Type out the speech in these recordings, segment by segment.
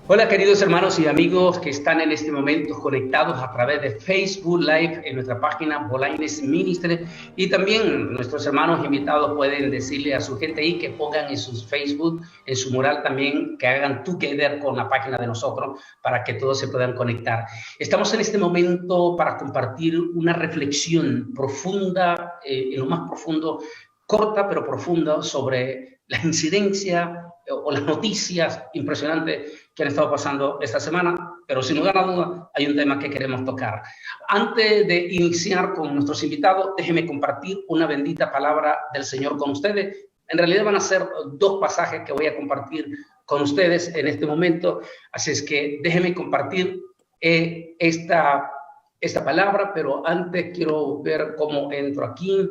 Hola queridos hermanos y amigos que están en este momento conectados a través de Facebook Live en nuestra página Bolaines Ministry, y también nuestros hermanos invitados pueden decirle a su gente ahí que pongan en sus Facebook, en su mural también, que hagan together con la página de nosotros para que todos se puedan conectar. Estamos en este momento para compartir una reflexión profunda, en lo más profundo, corta pero profunda, sobre la incidencia o las noticias impresionantes que han estado pasando esta semana, pero sin lugar a duda hay un tema que queremos tocar. Antes de iniciar con nuestros invitados, déjenme compartir una bendita palabra del Señor con ustedes. En realidad van a ser dos pasajes que voy a compartir con ustedes en este momento, así es que déjenme compartir esta palabra, pero antes quiero ver cómo entro aquí.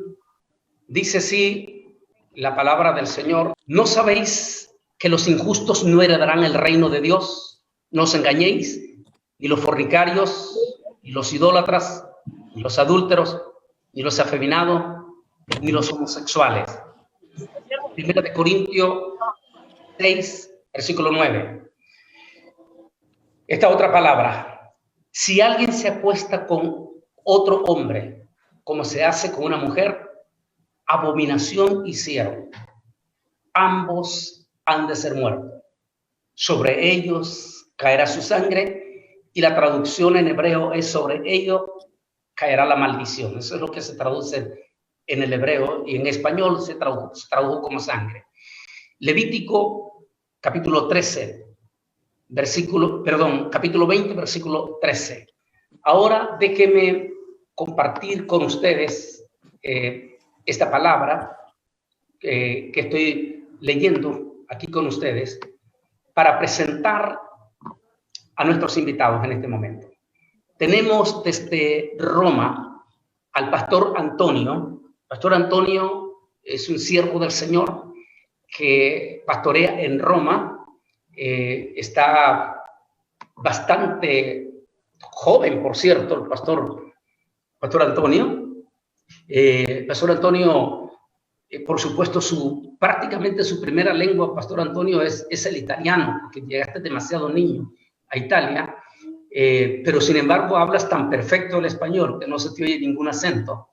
Dice así la palabra del Señor: ¿no sabéis que los injustos no heredarán el reino de Dios? No os engañéis, ni los fornicarios, ni los idólatras, ni los adúlteros, ni los afeminados, ni los homosexuales. Primera de Corintios 6, versículo 9. Esta otra palabra: si alguien se acuesta con otro hombre, como se hace con una mujer, abominación hicieron. Ambos han de ser muertos. Sobre ellos caerá su sangre, y la traducción en hebreo es: sobre ellos caerá la maldición. Eso es lo que se traduce en el hebreo, y en español se tradujo como sangre. Levítico capítulo 20, versículo 13. Ahora déjenme compartir con ustedes esta palabra que estoy leyendo aquí con ustedes para presentar a nuestros invitados en este momento. Tenemos desde Roma al pastor Antonio. Pastor Antonio es un siervo del Señor que pastorea en Roma. Está bastante joven, por cierto, el pastor Antonio. Pastor Antonio, por supuesto, prácticamente su primera lengua, Pastor Antonio, es el italiano, porque llegaste demasiado niño a Italia, pero sin embargo hablas tan perfecto el español que no se te oye ningún acento.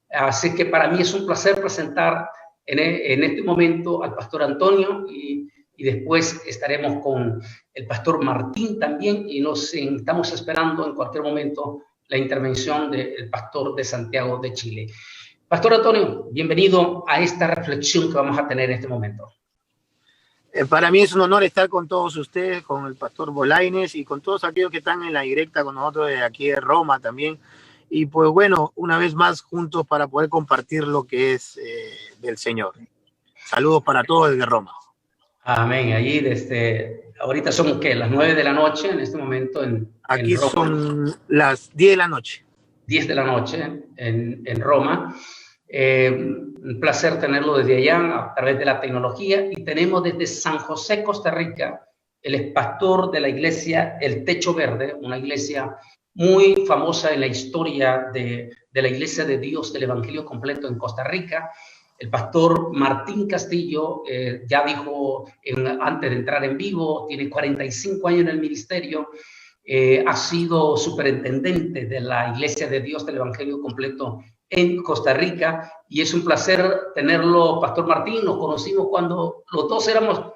Así que para mí es un placer presentar en este momento al Pastor Antonio, y después estaremos con el Pastor Martín también, y nos estamos esperando en cualquier momento la intervención del Pastor de Santiago de Chile. Pastor Antonio, bienvenido a esta reflexión que vamos a tener en este momento. Para mí es un honor estar con todos ustedes, con el pastor Bolaines y con todos aquellos que están en la directa con nosotros de aquí de Roma también. Y pues bueno, una vez más juntos para poder compartir lo que es del Señor. Saludos para todos desde Roma. Amén. Allí ahorita son ¿qué? Las 9 de la noche en este momento aquí en Roma. Son las 10 de la noche. 10 de la noche en Roma. Un placer tenerlo desde allá a través de la tecnología, y tenemos desde San José, Costa Rica, el pastor de la iglesia El Techo Verde, una iglesia muy famosa en la historia de la Iglesia de Dios del Evangelio Completo en Costa Rica. El pastor Martín Castillo ya dijo antes de entrar en vivo, tiene 45 años en el ministerio. Ha sido superintendente de la Iglesia de Dios del Evangelio Completo en Costa Rica, y es un placer tenerlo, Pastor Martín. Nos conocimos cuando los dos éramos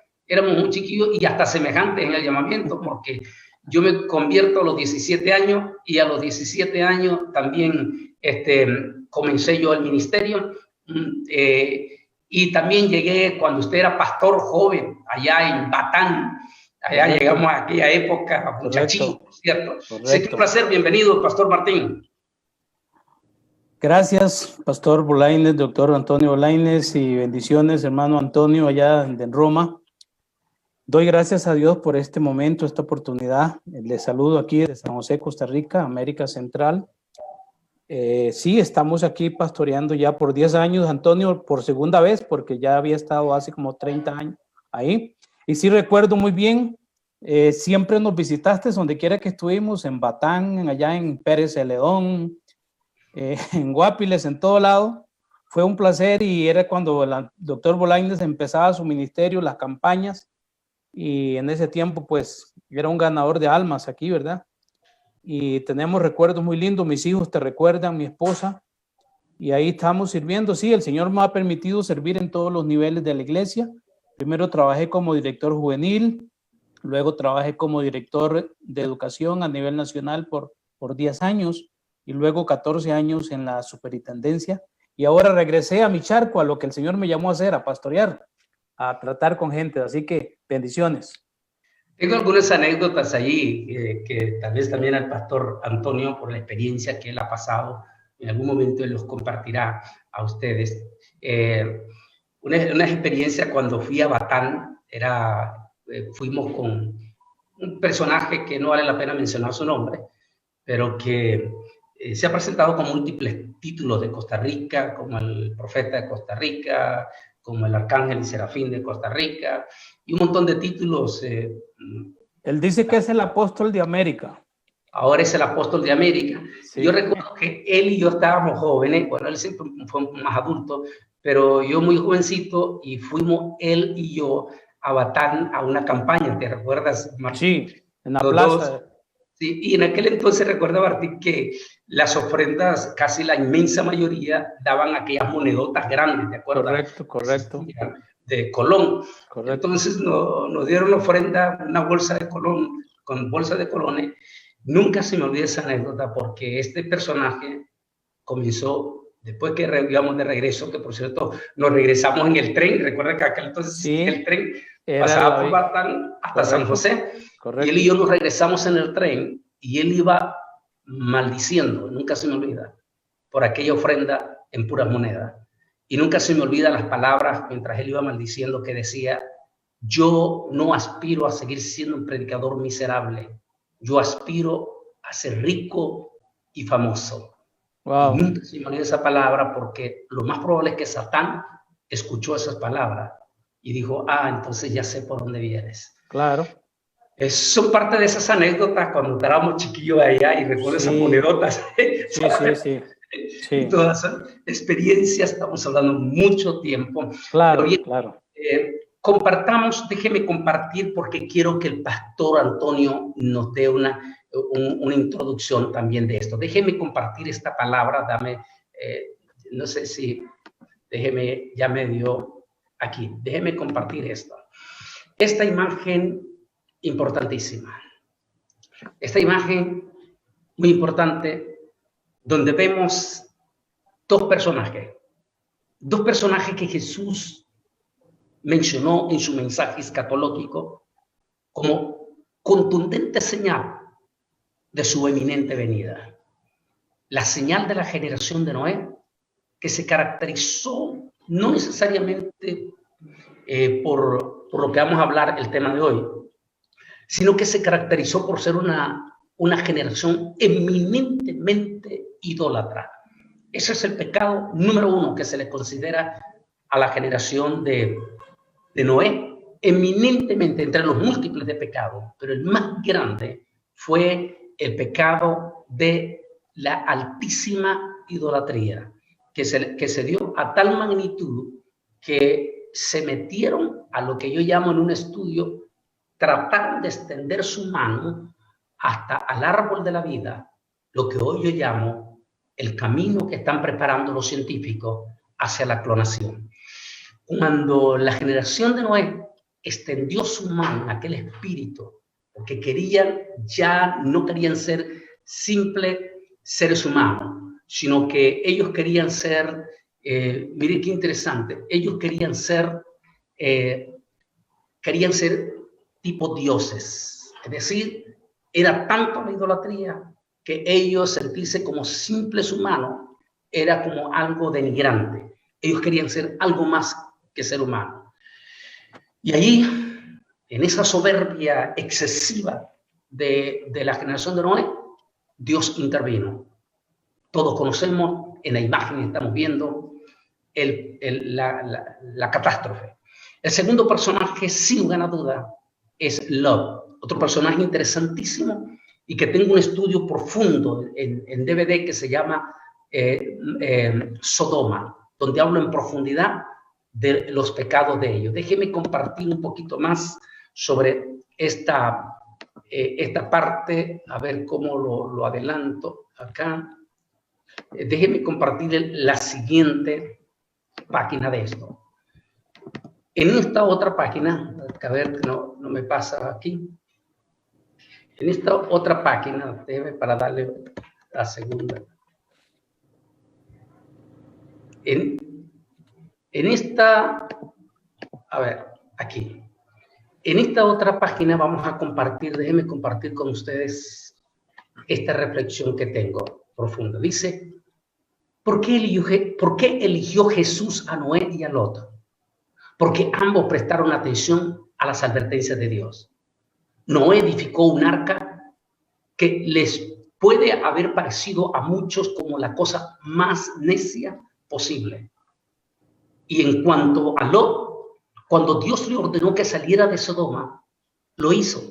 muy chiquillos y hasta semejantes en el llamamiento, porque yo me convierto a los 17 años, y a los 17 años también comencé yo el ministerio, y también llegué cuando usted era pastor joven allá en Batán. Allá correcto. Llegamos a aquella época, muchachito, ¿cierto? Así que un placer, bienvenido, Pastor Martín. Gracias, Pastor Bolaines, doctor Antonio Bolaines, y bendiciones, hermano Antonio, allá en Roma. Doy gracias a Dios por este momento, esta oportunidad. Les saludo aquí de San José, Costa Rica, América Central. Sí, estamos aquí pastoreando ya por 10 años, Antonio, por segunda vez, porque ya había estado hace como 30 años ahí. Y sí recuerdo muy bien, siempre nos visitaste donde quiera que estuvimos, en Batán, allá en Pérez Celedón, en Guapiles, en todo lado. Fue un placer, y era cuando el doctor Bolaines empezaba su ministerio, las campañas, y en ese tiempo pues era un ganador de almas aquí, ¿verdad? Y tenemos recuerdos muy lindos, mis hijos te recuerdan, mi esposa, y ahí estamos sirviendo. Sí, el Señor me ha permitido servir en todos los niveles de la iglesia. Primero trabajé como director juvenil, luego trabajé como director de educación a nivel nacional por 10 años y luego 14 años en la superintendencia. Y ahora regresé a mi charco, a lo que el Señor me llamó a hacer, a pastorear, a tratar con gente. Así que bendiciones. Tengo algunas anécdotas allí que tal vez también al pastor Antonio, por la experiencia que él ha pasado, en algún momento él los compartirá a ustedes. Una experiencia cuando fui a Batán, fuimos con un personaje que no vale la pena mencionar su nombre, pero que se ha presentado con múltiples títulos de Costa Rica, como el profeta de Costa Rica, como el arcángel y serafín de Costa Rica, y un montón de títulos. Él dice que es el apóstol de América. Ahora es el apóstol de América. Sí. Yo recuerdo que él y yo estábamos jóvenes, bueno, él siempre fue más adulto, pero yo muy jovencito, y fuimos él y yo a Batán a una campaña, ¿te recuerdas, Martín? Sí, en la plaza. Sí, y en aquel entonces recuerda, Martín, que las ofrendas, casi la inmensa mayoría, daban aquellas monedotas grandes, ¿te acuerdas? Correcto. De Colón. Correcto. Entonces nos dieron la ofrenda, una bolsa de Colón, con bolsa de colones. Nunca se me olvida esa anécdota, porque este personaje comenzó, después que íbamos de regreso, que por cierto nos regresamos en el tren, recuerda que aquel entonces sí, el tren pasaba por Batán hasta San José, y él y yo nos regresamos en el tren, y él iba maldiciendo, nunca se me olvida, por aquella ofrenda en puras monedas. Y nunca se me olvidan las palabras mientras él iba maldiciendo, que decía: yo no aspiro a seguir siendo un predicador miserable, yo aspiro a ser rico y famoso. Wow. Y nunca se me olvida esa palabra, porque lo más probable es que Satán escuchó esas palabras y dijo: entonces ya sé por dónde vienes. Claro. Son parte de esas anécdotas cuando estábamos chiquillos allá, y recuerdo esas monedotas. Sí. Y todas esas experiencias, estamos hablando mucho tiempo. Claro, bien, claro. Compartamos, déjeme compartir, porque quiero que el pastor Antonio nos dé una introducción también de esto. Déjeme compartir esta palabra, no sé si, ya me dio aquí, déjeme compartir esto. Esta imagen importantísima, esta imagen muy importante, donde vemos dos personajes que Jesús mencionó en su mensaje escatológico como contundente señal de su eminente venida. La señal de la generación de Noé, que se caracterizó no necesariamente por lo que vamos a hablar el tema de hoy, sino que se caracterizó por ser una generación eminentemente idólatra. Ese es el pecado número uno que se le considera a la generación de Noé, eminentemente, entre los múltiples de pecados, pero el más grande fue el pecado de la altísima idolatría, que se dio a tal magnitud que se metieron a lo que yo llamo en un estudio, trataron de extender su mano hasta al árbol de la vida, lo que hoy yo llamo el camino que están preparando los científicos hacia la clonación. Cuando la generación de Noé extendió su mano a aquel espíritu, porque ya no querían ser simples seres humanos, sino que ellos querían ser, mire qué interesante, ellos querían ser tipo dioses, es decir, era tanto la idolatría que ellos sentirse como simples humanos era como algo denigrante. Ellos querían ser algo más que ser humano. Y allí, en esa soberbia excesiva de la generación de Noé, Dios intervino. Todos conocemos, en la imagen estamos viendo la catástrofe. El segundo personaje, sin lugar a duda, es Lot, otro personaje interesantísimo y que tengo un estudio profundo en DVD que se llama Sodoma, donde hablo en profundidad de los pecados de ellos. Déjeme compartir un poquito más sobre esta parte, a ver cómo lo adelanto acá. Déjenme compartir la siguiente página de esto. En esta otra página, a ver, no me pasa aquí. En esta otra página, para darle la segunda. En esta, a ver, aquí. En esta otra página vamos a compartir, déjenme compartir con ustedes esta reflexión que tengo profunda. Dice, ¿por qué eligió Jesús a Noé y a Lot? Porque ambos prestaron atención a las advertencias de Dios. Noé edificó un arca que les puede haber parecido a muchos como la cosa más necia posible. Y en cuanto a Lot, cuando Dios le ordenó que saliera de Sodoma, lo hizo.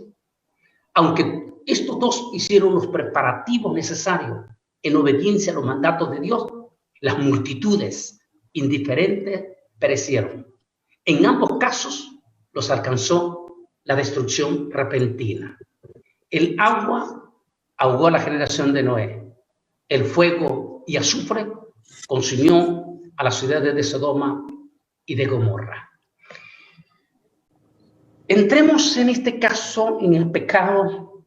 Aunque estos dos hicieron los preparativos necesarios en obediencia a los mandatos de Dios, las multitudes indiferentes perecieron. En ambos casos los alcanzó la destrucción repentina. El agua ahogó a la generación de Noé. El fuego y azufre consumió a las ciudades de Sodoma y de Gomorra. Entremos en este caso en el pecado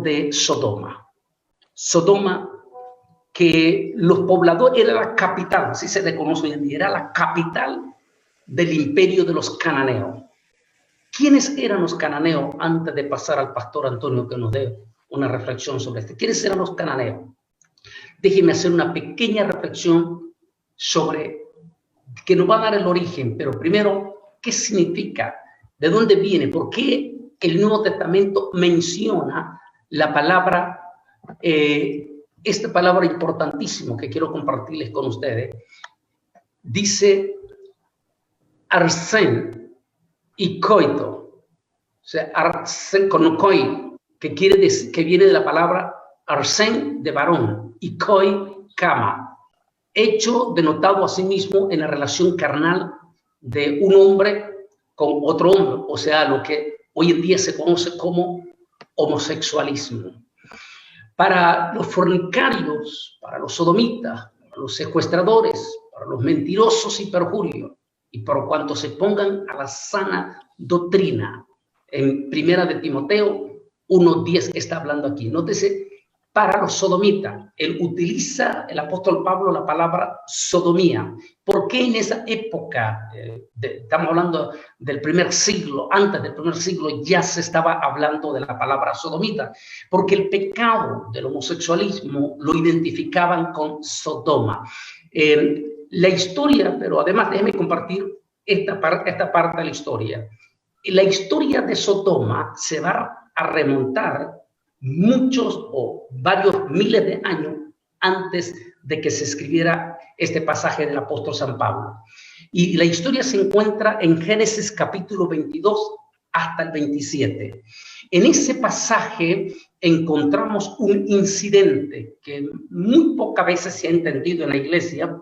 de Sodoma. Sodoma, que los pobladores, era la capital, así se le conoce hoy en día, era la capital del imperio de los cananeos. ¿Quiénes eran los cananeos? Antes de pasar al pastor Antonio que nos dé una reflexión sobre esto. ¿Quiénes eran los cananeos? Déjenme hacer una pequeña reflexión sobre que nos va a dar el origen, pero primero, ¿qué significa? ¿De dónde viene? ¿Por qué el Nuevo Testamento menciona la palabra, esta palabra importantísima que quiero compartirles con ustedes? Dice arsén y coito, o sea, arsén con koi, que quiere decir, que viene de la palabra arsén de varón y koi cama, hecho denotado a sí mismo en la relación carnal de un hombre con otro hombre, o sea, lo que hoy en día se conoce como homosexualismo. Para los fornicarios, para los sodomitas, para los secuestradores, para los mentirosos y perjurios, y por cuanto se pongan a la sana doctrina. En Primera de Timoteo 1:10 está hablando aquí. Nótese, para los sodomitas, él utiliza, el apóstol Pablo, la palabra sodomía. ¿Por qué en esa época, estamos hablando del primer siglo, antes del primer siglo, ya se estaba hablando de la palabra sodomita? Porque el pecado del homosexualismo lo identificaban con Sodoma. La historia, pero además déjeme compartir esta parte de la historia. La historia de Sodoma se va a remontar muchos o varios miles de años antes de que se escribiera este pasaje del apóstol San Pablo. Y la historia se encuentra en Génesis capítulo 22 hasta el 27. En ese pasaje encontramos un incidente que muy pocas veces se ha entendido en la iglesia,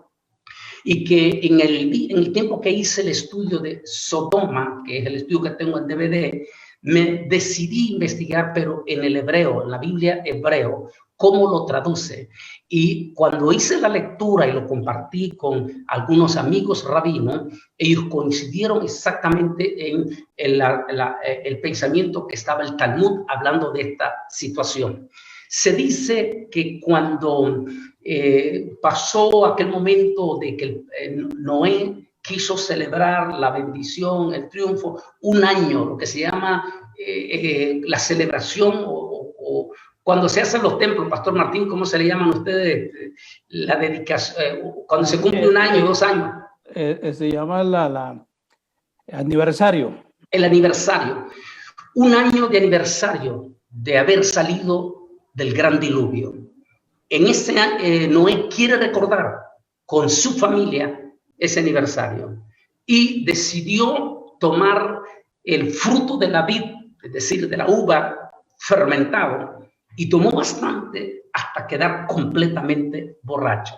y que en el tiempo que hice el estudio de Sodoma, que es el estudio que tengo en DVD, me decidí investigar, pero en el hebreo, en la Biblia hebreo, cómo lo traduce. Y cuando hice la lectura y lo compartí con algunos amigos rabinos, ellos coincidieron exactamente en el pensamiento que estaba el Talmud hablando de esta situación. Se dice que cuando pasó aquel momento de que Noé quiso celebrar la bendición, el triunfo, un año, lo que se llama la celebración o cuando se hacen los templos, Pastor Martín, ¿cómo se le llaman ustedes? La dedicación, cuando se cumple un año, 2 años. Se llama la aniversario. El aniversario. Un año de aniversario de haber salido del gran diluvio. En ese año, Noé quiere recordar con su familia ese aniversario y decidió tomar el fruto de la vid, es decir, de la uva fermentado, y tomó bastante hasta quedar completamente borracho.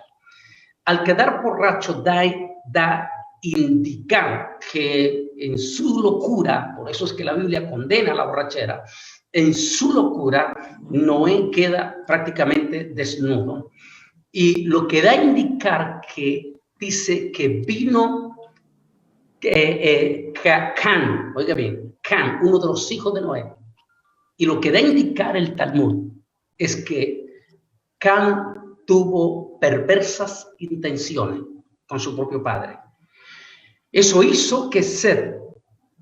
Al quedar borracho da indicar que en su locura, por eso es que la Biblia condena la borrachera, en su locura Noé queda prácticamente desnudo. Y lo que da a indicar que dice que vino Cam, oiga bien, Cam, uno de los hijos de Noé. Y lo que da a indicar el Talmud es que Cam tuvo perversas intenciones con su propio padre. Eso hizo que Seth,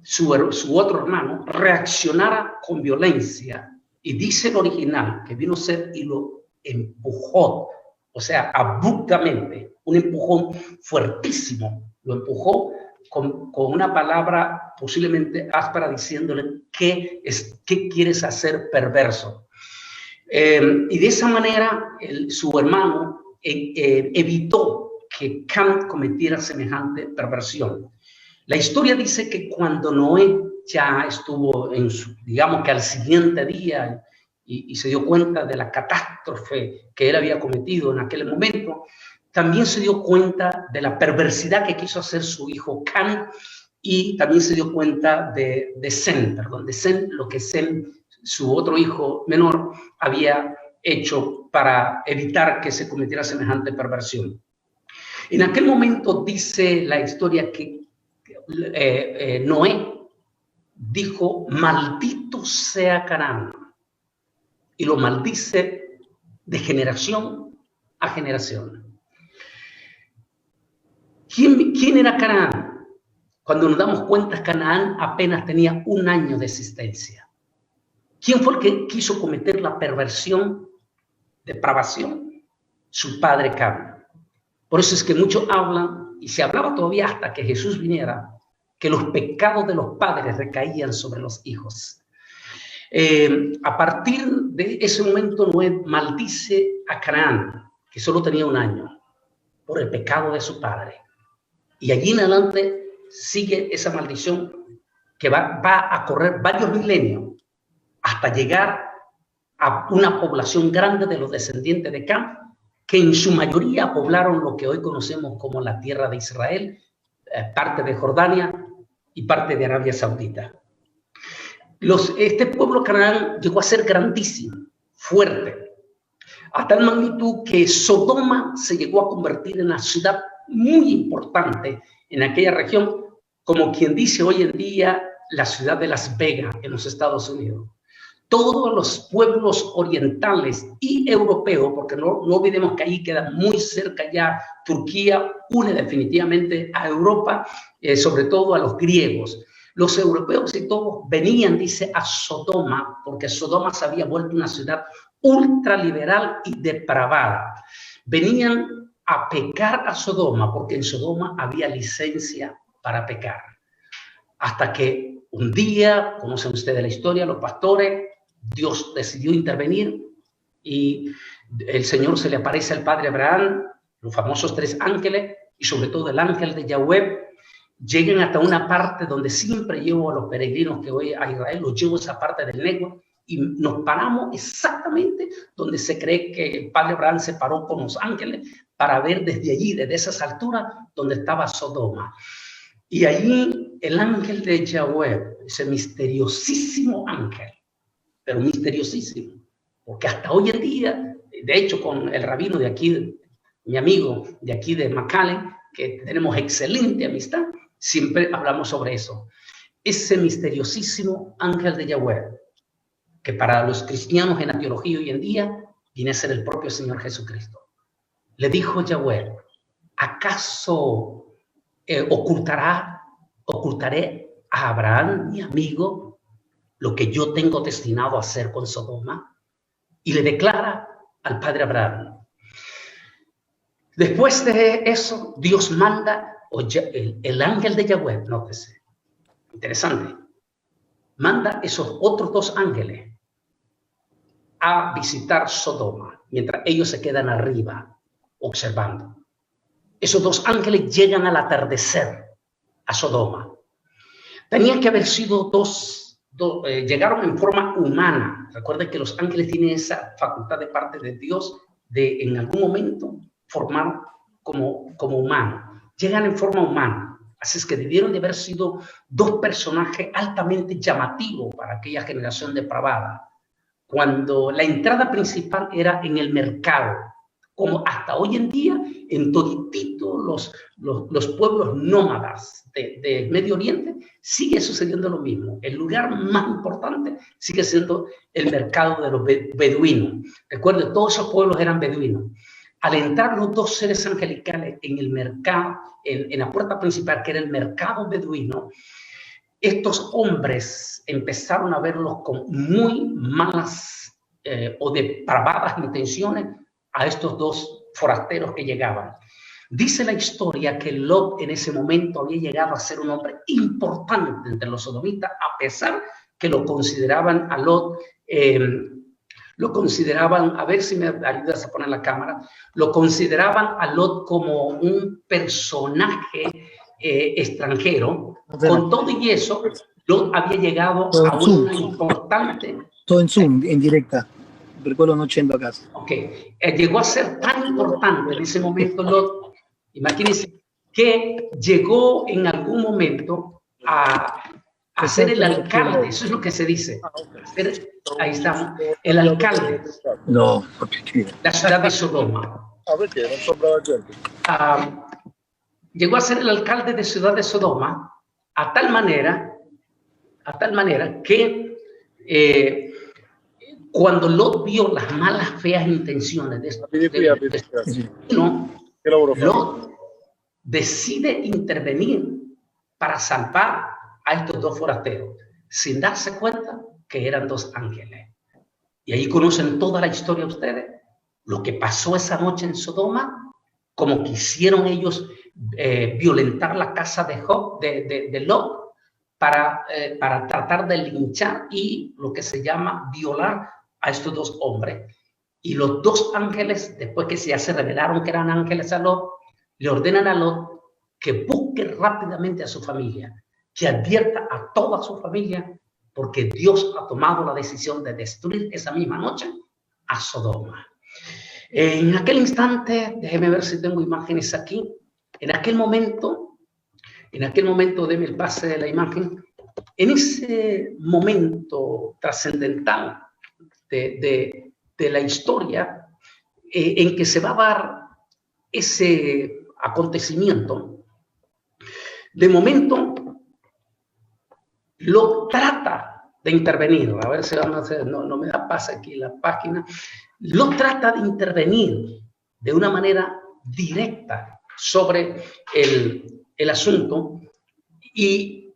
su otro hermano, reaccionara con violencia. Y dice el original que vino Seth y lo empujó, o sea, abruptamente, un empujón fuertísimo. Lo empujó con una palabra posiblemente áspera, diciéndole, ¿qué quieres hacer, perverso? Y de esa manera su hermano evitó que Cam cometiera semejante perversión. La historia dice que cuando Noé ya estuvo digamos que al siguiente día y se dio cuenta de la catástrofe que él había cometido en aquel momento, también se dio cuenta de la perversidad que quiso hacer su hijo Cam, y también se dio cuenta de Sem, lo que Sem, su otro hijo menor, había hecho para evitar que se cometiera semejante perversión. En aquel momento dice la historia que Noé dijo, maldito sea Canaán, y lo maldice de generación a generación. ¿Quién era Canaán? Cuando nos damos cuenta, Canaán apenas tenía 1 año de existencia. ¿Quién fue el que quiso cometer la perversión, depravación? Su padre Cam. Por eso es que muchos hablan, y se hablaba todavía hasta que Jesús viniera, que los pecados de los padres recaían sobre los hijos. A partir de ese momento, Noé maldice a Canaán, que solo tenía 1 año, por el pecado de su padre. Y allí en adelante sigue esa maldición que va a correr varios milenios hasta llegar a una población grande de los descendientes de Cam, que en su mayoría poblaron lo que hoy conocemos como la tierra de Israel, parte de Jordania y parte de Arabia Saudita. Este pueblo Canaán llegó a ser grandísimo, fuerte, a tal magnitud que Sodoma se llegó a convertir en una ciudad muy importante en aquella región, como quien dice hoy en día la ciudad de Las Vegas en los Estados Unidos. Todos los pueblos orientales y europeos, porque no olvidemos que ahí queda muy cerca ya, Turquía une definitivamente a Europa, sobre todo a los griegos. Los europeos y todos venían, dice, a Sodoma, porque Sodoma se había vuelto una ciudad ultraliberal y depravada. Venían a pecar a Sodoma, porque en Sodoma había licencia para pecar. Hasta que un día, conocen ustedes la historia, los pastores, Dios decidió intervenir y el Señor se le aparece al padre Abraham, los famosos 3 ángeles y sobre todo el ángel de Yahweh. Llegan hasta una parte donde siempre llevo a los peregrinos que voy a Israel, los llevo a esa parte del Negev y nos paramos exactamente donde se cree que el padre Abraham se paró con los ángeles para ver desde allí, desde esas alturas, donde estaba Sodoma. Y allí el ángel de Yahweh, ese misteriosísimo ángel, pero misteriosísimo, porque hasta hoy en día, de hecho con el rabino de aquí, mi amigo de aquí de McAllen, que tenemos excelente amistad, siempre hablamos sobre eso. Ese misteriosísimo ángel de Yahweh, que para los cristianos en la teología hoy en día viene a ser el propio Señor Jesucristo. Le dijo Yahweh, ¿acaso ocultaré a Abraham, mi amigo, lo que yo tengo destinado a hacer con Sodoma? Y le declara al padre Abraham. Después de eso, Dios manda, el ángel de Yahweh, nótese, interesante, manda esos otros 2 ángeles a visitar Sodoma, mientras ellos se quedan arriba observando. Esos 2 ángeles llegan al atardecer a Sodoma. Tenían que haber sido llegaron en forma humana. Recuerden que los ángeles tienen esa facultad de parte de Dios de en algún momento formar como humano. Llegan en forma humana. Así es que debieron de haber sido dos personajes altamente llamativos para aquella generación depravada, cuando la entrada principal era en el mercado, como hasta hoy en día en todititos los pueblos nómadas de Medio Oriente sigue sucediendo lo mismo. El lugar más importante sigue siendo el mercado de los beduinos. Recuerden, todos esos pueblos eran beduinos. Al entrar los dos seres angelicales en el mercado, en la puerta principal, que era el mercado beduino, estos hombres empezaron a verlos con muy malas o depravadas intenciones a estos dos forasteros que llegaban. Dice la historia que Lot en ese momento había llegado a ser un hombre importante entre los sodomitas, a pesar que lo consideraban a Lot, lo consideraban, a ver si me ayudas a poner la cámara, lo consideraban a Lot como un personaje extranjero. Con todo y eso, Lot había llegado a una importante... Todo en Zoom, en directa. Recuerdo no yendo a casa. Ok. Llegó a ser tan importante en ese momento Lot, imagínense, que llegó en algún momento a ser el alcalde, eso es lo que se dice. Ahí estamos, el alcalde. No, la ciudad de Sodoma. Llegó a ser el alcalde de ciudad de Sodoma a tal manera que cuando Lot vio las malas, feas intenciones de Lot decide intervenir para salvar a estos dos forasteros, sin darse cuenta que eran dos ángeles. Y ahí conocen toda la historia ustedes, lo que pasó esa noche en Sodoma, como quisieron ellos violentar la casa de Lot para tratar de linchar y lo que se llama violar a estos dos hombres. Y los dos ángeles, después que ya se revelaron que eran ángeles a Lot, le ordenan a Lot que busque rápidamente a su familia, que advierta a toda su familia, porque Dios ha tomado la decisión de destruir esa misma noche a Sodoma. En aquel instante, déjeme ver si tengo imágenes aquí, en aquel momento, deme el pase de la imagen, en ese momento trascendental de la historia, en que se va a dar ese acontecimiento, de momento lo trata de intervenir. A ver si van a hacer, no me da paz aquí la página. Lo trata de intervenir de una manera directa sobre el asunto y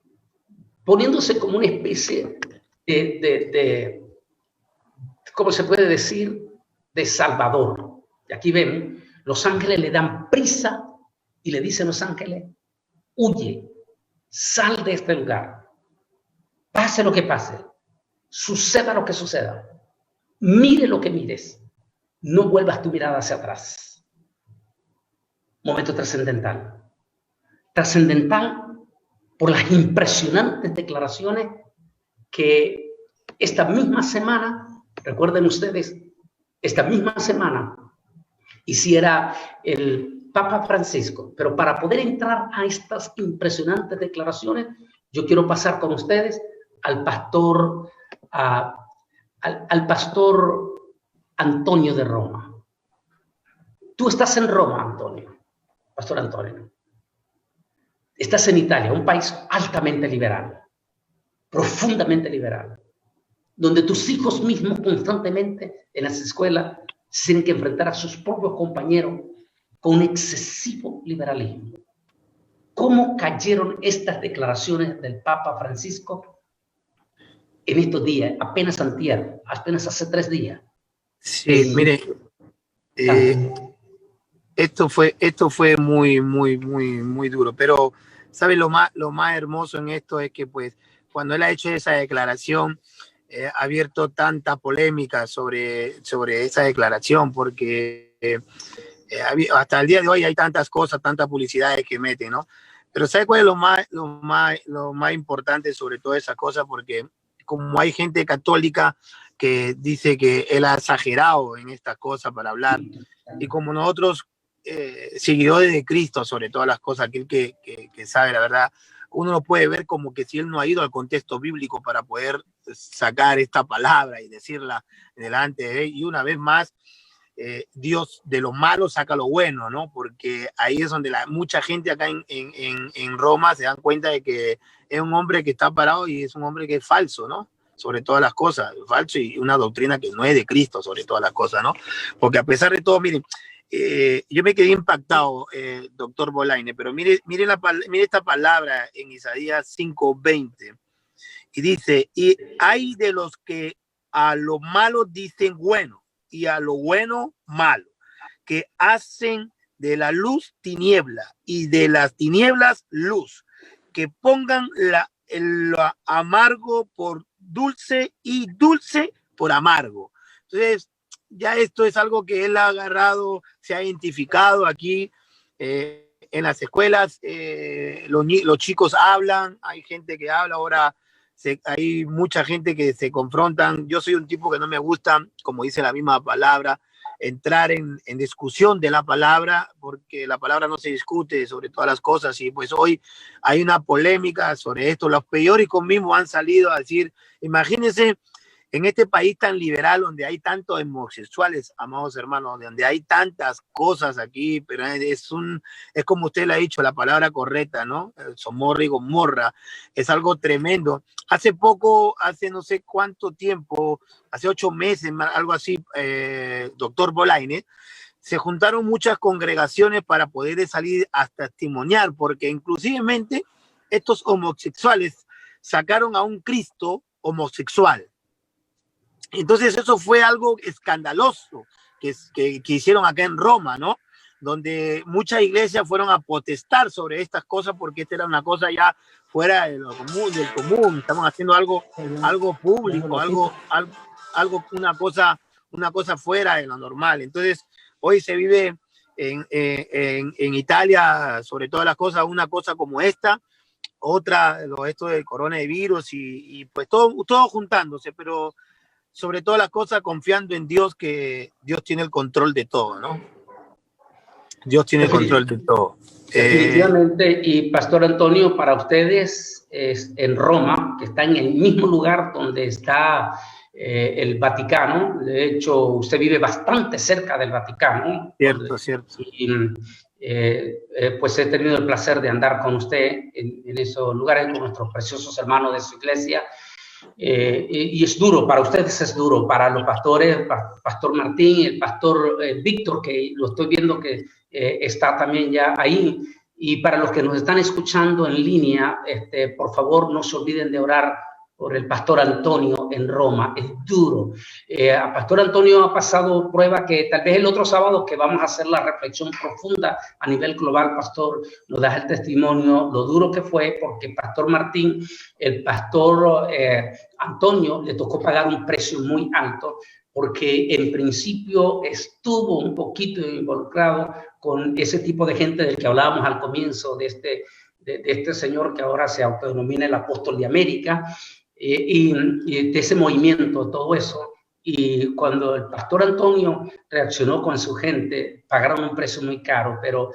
poniéndose como una especie ¿cómo se puede decir? De salvador. Y aquí ven, los ángeles le dan prisa y le dicen a los ángeles, huye, sal de este lugar. Pase lo que pase, suceda lo que suceda, mire lo que mires, no vuelvas tu mirada hacia atrás. Momento trascendental. Trascendental por las impresionantes declaraciones que esta misma semana, recuerden ustedes, esta misma semana hiciera el Papa Francisco. Pero para poder entrar a estas impresionantes declaraciones, yo quiero pasar con ustedes al pastor Antonio de Roma. Tú estás en Roma, Antonio, pastor Antonio. Estás en Italia, un país altamente liberal, profundamente liberal, donde tus hijos mismos constantemente en las escuelas se tienen que enfrentar a sus propios compañeros con un excesivo liberalismo. ¿Cómo cayeron estas declaraciones del Papa Francisco en estos días, apenas antier, apenas hace 3 días? Sí, mire, esto fue muy duro, pero ¿sabe lo más hermoso en esto? Es que pues cuando él ha hecho esa declaración, ha abierto tanta polémica sobre esa declaración, porque hasta el día de hoy hay tantas cosas, tantas publicidades que meten, ¿no? Pero ¿sabe cuál es lo más importante sobre toda esa cosa? Porque como hay gente católica que dice que él ha exagerado en esta cosa para hablar, y como nosotros seguidores de Cristo, sobre todas las cosas, aquel que sabe la verdad, uno lo puede ver como que si él no ha ido al contexto bíblico para poder sacar esta palabra y decirla delante de él. Y una vez más, Dios de lo malo saca lo bueno, ¿no? Porque ahí es donde mucha gente acá en Roma se dan cuenta de que es un hombre que está parado y es un hombre que es falso, ¿no? Sobre todas las cosas, falso, y una doctrina que no es de Cristo sobre todas las cosas, ¿no? Porque a pesar de todo, miren, yo me quedé impactado, doctor Bolaine, pero mire esta palabra en Isaías 5:20, y dice, y hay de los que a lo malo dicen bueno, y a lo bueno malo, que hacen de la luz tiniebla, y de las tinieblas luz, que pongan lo amargo por dulce y dulce por amargo. Entonces, ya esto es algo que él ha agarrado, se ha identificado aquí en las escuelas. Los chicos hablan, hay gente que habla ahora, hay mucha gente que se confrontan. Yo soy un tipo que no me gusta, como dice la misma palabra, entrar en discusión de la palabra, porque la palabra no se discute sobre todas las cosas, y pues hoy hay una polémica sobre esto. Los periódicos mismos han salido a decir, imagínense, en este país tan liberal, donde hay tantos homosexuales, amados hermanos, donde hay tantas cosas aquí, pero es como usted le ha dicho, la palabra correcta, ¿no? Somorra y Gomorra, es algo tremendo. Hace poco, hace no sé cuánto tiempo, hace 8 meses, algo así, doctor Bolaine, se juntaron muchas congregaciones para poder salir a testimoniar, porque inclusivemente estos homosexuales sacaron a un Cristo homosexual. Entonces eso fue algo escandaloso que hicieron acá en Roma, ¿no? Donde muchas iglesias fueron a protestar sobre estas cosas, porque esta era una cosa ya fuera de lo común, del común. Estamos haciendo algo público, una cosa fuera de lo normal. Entonces hoy se vive en Italia, sobre todas las cosas, una cosa como esta, otra, esto del coronavirus y pues todo juntándose, pero sobre todas las cosas confiando en Dios, que Dios tiene el control de todo, ¿no? Dios tiene el control de todo. Definitivamente, y Pastor Antonio, para ustedes en Roma, que está en el mismo lugar donde está el Vaticano, de hecho usted vive bastante cerca del Vaticano. Cierto. Y, pues he tenido el placer de andar con usted en esos lugares, con nuestros preciosos hermanos de su iglesia. Y es duro, para ustedes es duro, para los pastores, Pastor Martín, el Pastor Víctor, que lo estoy viendo que está también ya ahí, y para los que nos están escuchando en línea, por favor no se olviden de orar por el Pastor Antonio en Roma. Es duro. A Pastor Antonio ha pasado prueba que tal vez el otro sábado que vamos a hacer la reflexión profunda a nivel global, Pastor, nos da el testimonio, lo duro que fue, porque Pastor Martín, el Pastor Antonio, le tocó pagar un precio muy alto, porque en principio estuvo un poquito involucrado con ese tipo de gente del que hablábamos al comienzo, de este señor que ahora se autodenomina el apóstol de América, y de ese movimiento, todo eso. Y cuando el Pastor Antonio reaccionó con su gente, pagaron un precio muy caro, pero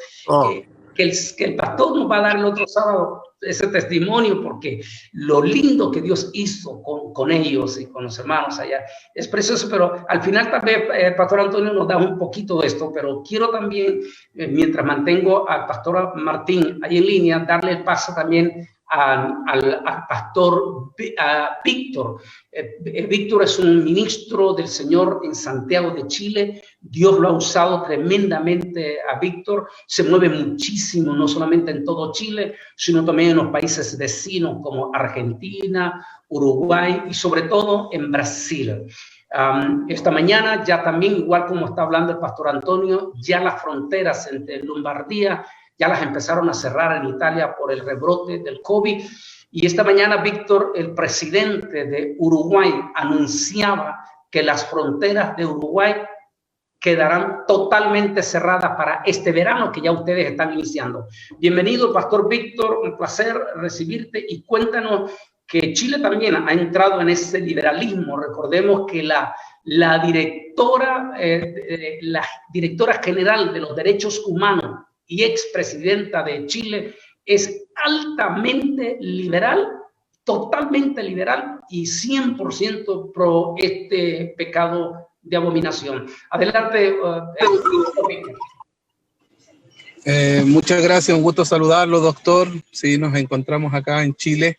que el pastor nos va a dar el otro sábado ese testimonio, porque lo lindo que Dios hizo con ellos y con los hermanos allá es precioso. Pero al final también Pastor Antonio nos da un poquito de esto, pero quiero también, mientras mantengo al Pastor Martín ahí en línea, darle el paso también al Pastor Víctor. Víctor es un ministro del Señor en Santiago de Chile. Dios lo ha usado tremendamente a Víctor. Se mueve muchísimo, no solamente en todo Chile, sino también en los países vecinos como Argentina, Uruguay y sobre todo en Brasil. Esta mañana ya también, igual como está hablando el Pastor Antonio, ya las fronteras entre Lombardía ya las empezaron a cerrar en Italia por el rebrote del COVID. Y esta mañana, Víctor, el presidente de Uruguay, anunciaba que las fronteras de Uruguay quedarán totalmente cerradas para este verano que ya ustedes están iniciando. Bienvenido, Pastor Víctor, un placer recibirte, y cuéntanos que Chile también ha entrado en ese liberalismo. Recordemos que la la directora general de los derechos humanos y expresidenta de Chile, es altamente liberal, totalmente liberal y 100% pro este pecado de abominación. Adelante. Muchas gracias, un gusto saludarlo, doctor. Sí, nos encontramos acá en Chile.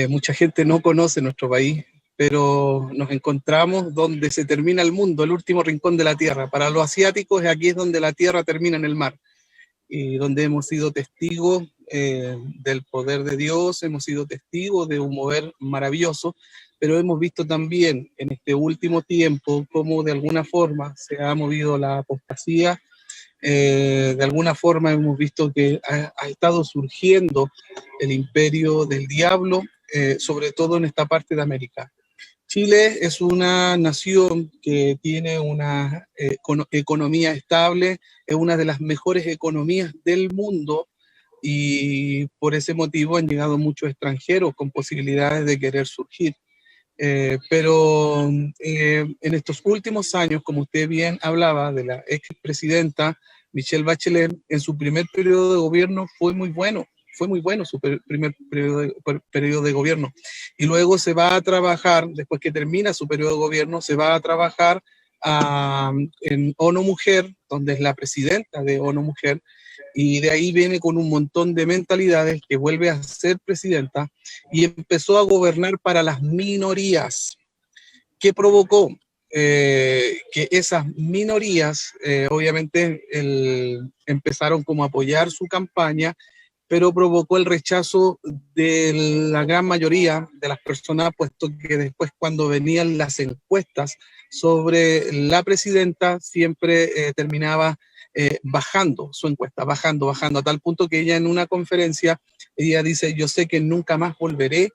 Mucha gente no conoce nuestro país, pero nos encontramos donde se termina el mundo, el último rincón de la tierra. Para los asiáticos, aquí es donde la tierra termina en el mar, y donde hemos sido testigos del poder de Dios, hemos sido testigos de un mover maravilloso, pero hemos visto también en este último tiempo cómo de alguna forma se ha movido la apostasía. De alguna forma hemos visto que ha estado surgiendo el imperio del diablo, sobre todo en esta parte de América. Chile es una nación que tiene una economía estable, es una de las mejores economías del mundo, y por ese motivo han llegado muchos extranjeros con posibilidades de querer surgir. Pero en estos últimos años, como usted bien hablaba de la expresidenta Michelle Bachelet, en su primer periodo de gobierno fue muy bueno su primer periodo de gobierno. Y luego se va a trabajar, después que termina su periodo de gobierno, se va a trabajar en ONU Mujer, donde es la presidenta de ONU Mujer, y de ahí viene con un montón de mentalidades que vuelve a ser presidenta y empezó a gobernar para las minorías. ¿Qué provocó? Que esas minorías obviamente empezaron como a apoyar su campaña, pero provocó el rechazo de la gran mayoría de las personas, puesto que después cuando venían las encuestas sobre la presidenta siempre terminaba bajando su encuesta, bajando, a tal punto que ella en una conferencia, ella dice: yo sé que nunca más volveré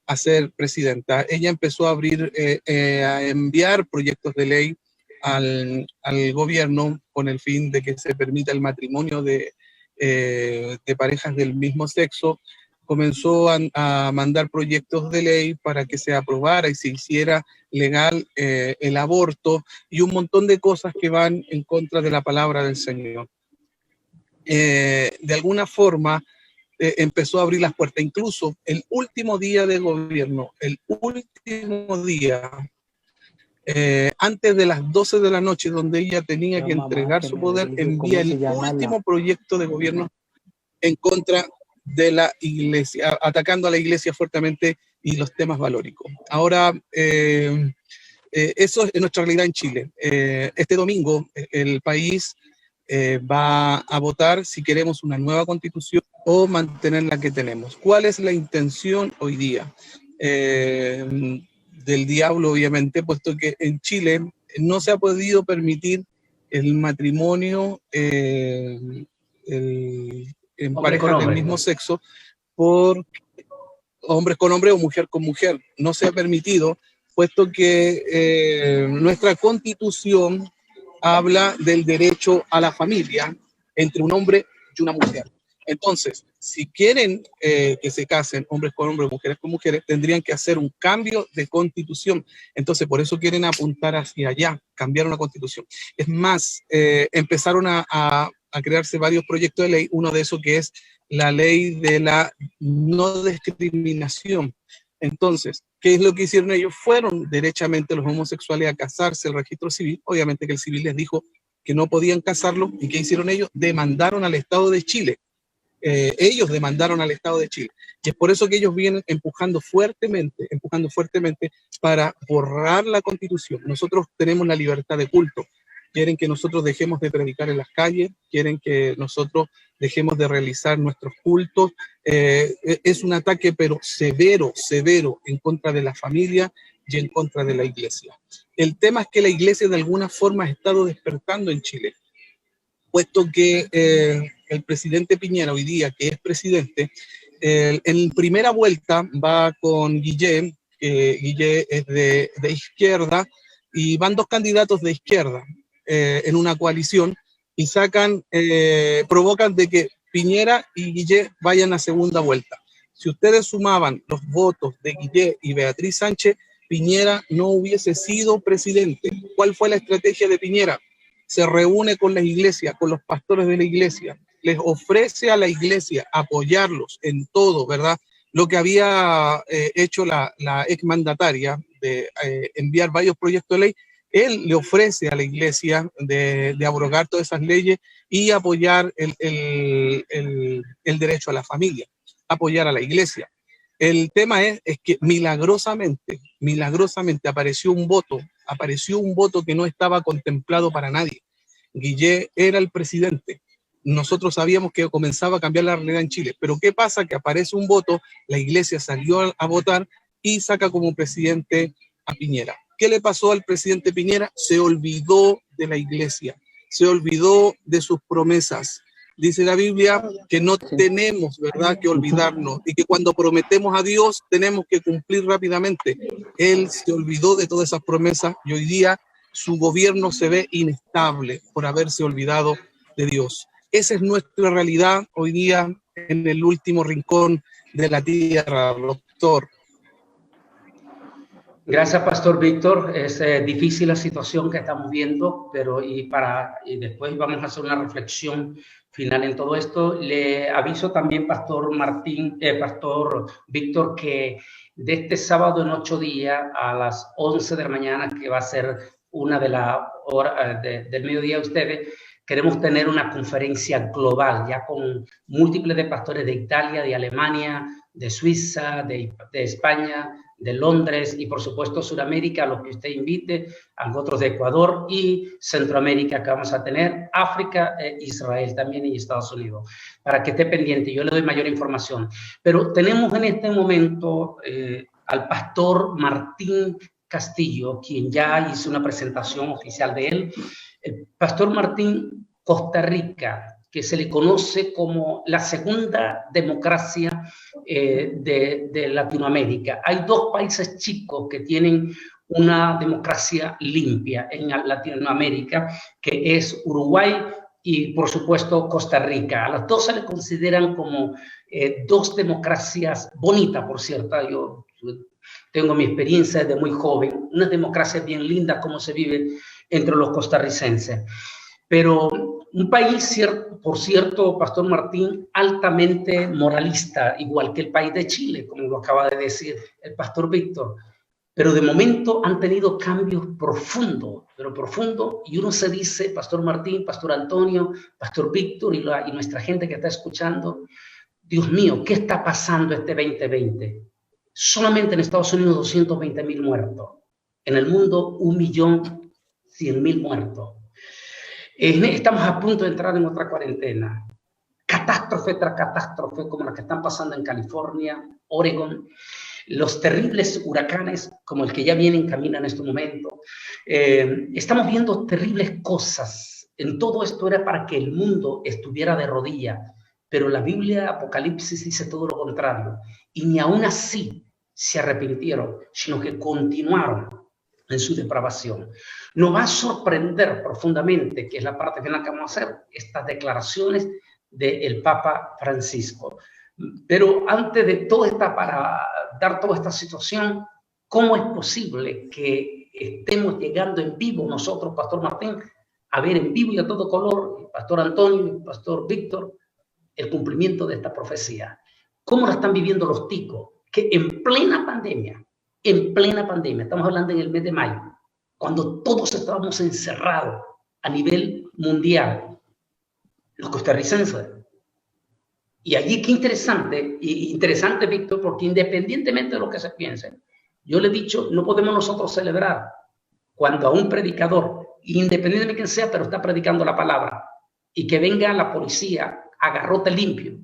a ser presidenta. Ella empezó a a enviar proyectos de ley al gobierno con el fin de que se permita el matrimonio de parejas del mismo sexo. Comenzó a mandar proyectos de ley para que se aprobara y se hiciera legal el aborto y un montón de cosas que van en contra de la palabra del Señor. De alguna forma empezó a abrir las puertas. Incluso el último día de gobierno, antes de las 12 de la noche, donde ella tenía que entregar su poder, envía el último proyecto de gobierno en contra de la iglesia, atacando a la iglesia fuertemente y los temas valóricos. Ahora, eso es nuestra realidad en Chile. Este domingo el país va a votar si queremos una nueva constitución o mantener la que tenemos. ¿Cuál es la intención hoy día? Del diablo, obviamente, puesto que en Chile no se ha podido permitir el matrimonio en parejas del mismo sexo, por hombres con hombres o mujer con mujer. No se ha permitido, puesto que nuestra constitución habla del derecho a la familia entre un hombre y una mujer. Entonces, si quieren que se casen hombres con hombres, mujeres con mujeres, tendrían que hacer un cambio de constitución. Entonces, por eso quieren apuntar hacia allá, cambiar una constitución. Es más, empezaron a crearse varios proyectos de ley, uno de esos que es la ley de la no discriminación. Entonces, ¿qué es lo que hicieron ellos? Fueron derechamente los homosexuales a casarse el registro civil. Obviamente que el civil les dijo que no podían casarlo. ¿Y qué hicieron ellos? Demandaron al Estado de Chile. Ellos demandaron al Estado de Chile. Y es por eso que ellos vienen empujando fuertemente para borrar la Constitución. Nosotros tenemos la libertad de culto. Quieren que nosotros dejemos de predicar en las calles, quieren que nosotros dejemos de realizar nuestros cultos. Es un ataque, pero severo en contra de la familia y en contra de la iglesia. El tema es que la iglesia de alguna forma ha estado despertando en Chile, puesto que el presidente Piñera hoy día, que es presidente, en primera vuelta va con Guillé, Guillé es de izquierda, y van dos candidatos de izquierda en una coalición y provocan de que Piñera y Guillé vayan a segunda vuelta. Si ustedes sumaban los votos de Guillé y Beatriz Sánchez, Piñera no hubiese sido presidente. ¿Cuál fue la estrategia de Piñera? Se reúne con las iglesias, con los pastores de la iglesia, les ofrece a la iglesia apoyarlos en todo, ¿verdad? Lo que había hecho la exmandataria de enviar varios proyectos de ley, él le ofrece a la iglesia de abrogar todas esas leyes y apoyar el derecho a la familia, apoyar a la iglesia. El tema es que milagrosamente apareció un voto que no estaba contemplado para nadie. Guillé era el presidente. Nosotros sabíamos que comenzaba a cambiar la realidad en Chile, pero ¿qué pasa? Que aparece un voto, la iglesia salió a votar y saca como presidente a Piñera. ¿Qué le pasó al presidente Piñera? Se olvidó de la iglesia, se olvidó de sus promesas. Dice la Biblia que no tenemos, ¿verdad?, que olvidarnos y que cuando prometemos a Dios tenemos que cumplir rápidamente. Él se olvidó de todas esas promesas y hoy día su gobierno se ve inestable por haberse olvidado de Dios. Esa es nuestra realidad hoy día en el último rincón de la tierra, doctor. Gracias, Pastor Víctor. Es difícil la situación que estamos viendo, pero y después vamos a hacer una reflexión final en todo esto. Le aviso también, Pastor Víctor, que de este sábado en 8 días a las 11 de la mañana, que va a ser una de las horas del mediodía de ustedes, queremos tener una conferencia global, ya con múltiples de pastores de Italia, de Alemania, de Suiza, de España, de Londres y por supuesto Sudamérica, a los que usted invite, a otros de Ecuador y Centroamérica que vamos a tener, África, Israel también y Estados Unidos, para que esté pendiente. Yo le doy mayor información. Pero tenemos en este momento al pastor Martín Castillo, quien ya hizo una presentación oficial de él. El pastor Martín, Costa Rica, que se le conoce como la segunda democracia de Latinoamérica. Hay 2 países chicos que tienen una democracia limpia en Latinoamérica, que es Uruguay y, por supuesto, Costa Rica. A las 2 se le consideran como 2 democracias bonitas, por cierto. Yo tengo mi experiencia desde muy joven. Una democracia bien linda como se vive entre los costarricenses. Pero un país, por cierto, Pastor Martín, altamente moralista, igual que el país de Chile, como lo acaba de decir el Pastor Víctor. Pero de momento han tenido cambios profundos, y uno se dice, Pastor Martín, Pastor Antonio, Pastor Víctor y nuestra gente que está escuchando, Dios mío, ¿qué está pasando este 2020? Solamente en Estados Unidos 220,000 muertos, en el mundo 1.100.000 muertos. Estamos a punto de entrar en otra cuarentena. Catástrofe tras catástrofe, como las que están pasando en California, Oregon, los terribles huracanes, como el que ya viene en camino en este momento. Estamos viendo terribles cosas. En todo esto era para que el mundo estuviera de rodillas, pero la Biblia, Apocalipsis, dice todo lo contrario. Y ni aún así se arrepintieron, sino que continuaron en su depravación. Nos va a sorprender profundamente, que es la parte final que vamos a hacer, estas declaraciones del Papa Francisco. Pero antes de para dar toda esta situación, ¿cómo es posible que estemos llegando en vivo nosotros, Pastor Martín, a ver en vivo y a todo color, Pastor Antonio y Pastor Víctor, el cumplimiento de esta profecía? ¿Cómo la están viviendo los ticos? Que en plena pandemia, estamos hablando en el mes de mayo, cuando todos estábamos encerrados a nivel mundial, los costarricenses. Y allí qué interesante, Víctor, porque independientemente de lo que se piense, yo le he dicho, no podemos nosotros celebrar cuando a un predicador, independientemente de quién sea, pero está predicando la palabra, y que venga la policía a garrote limpio,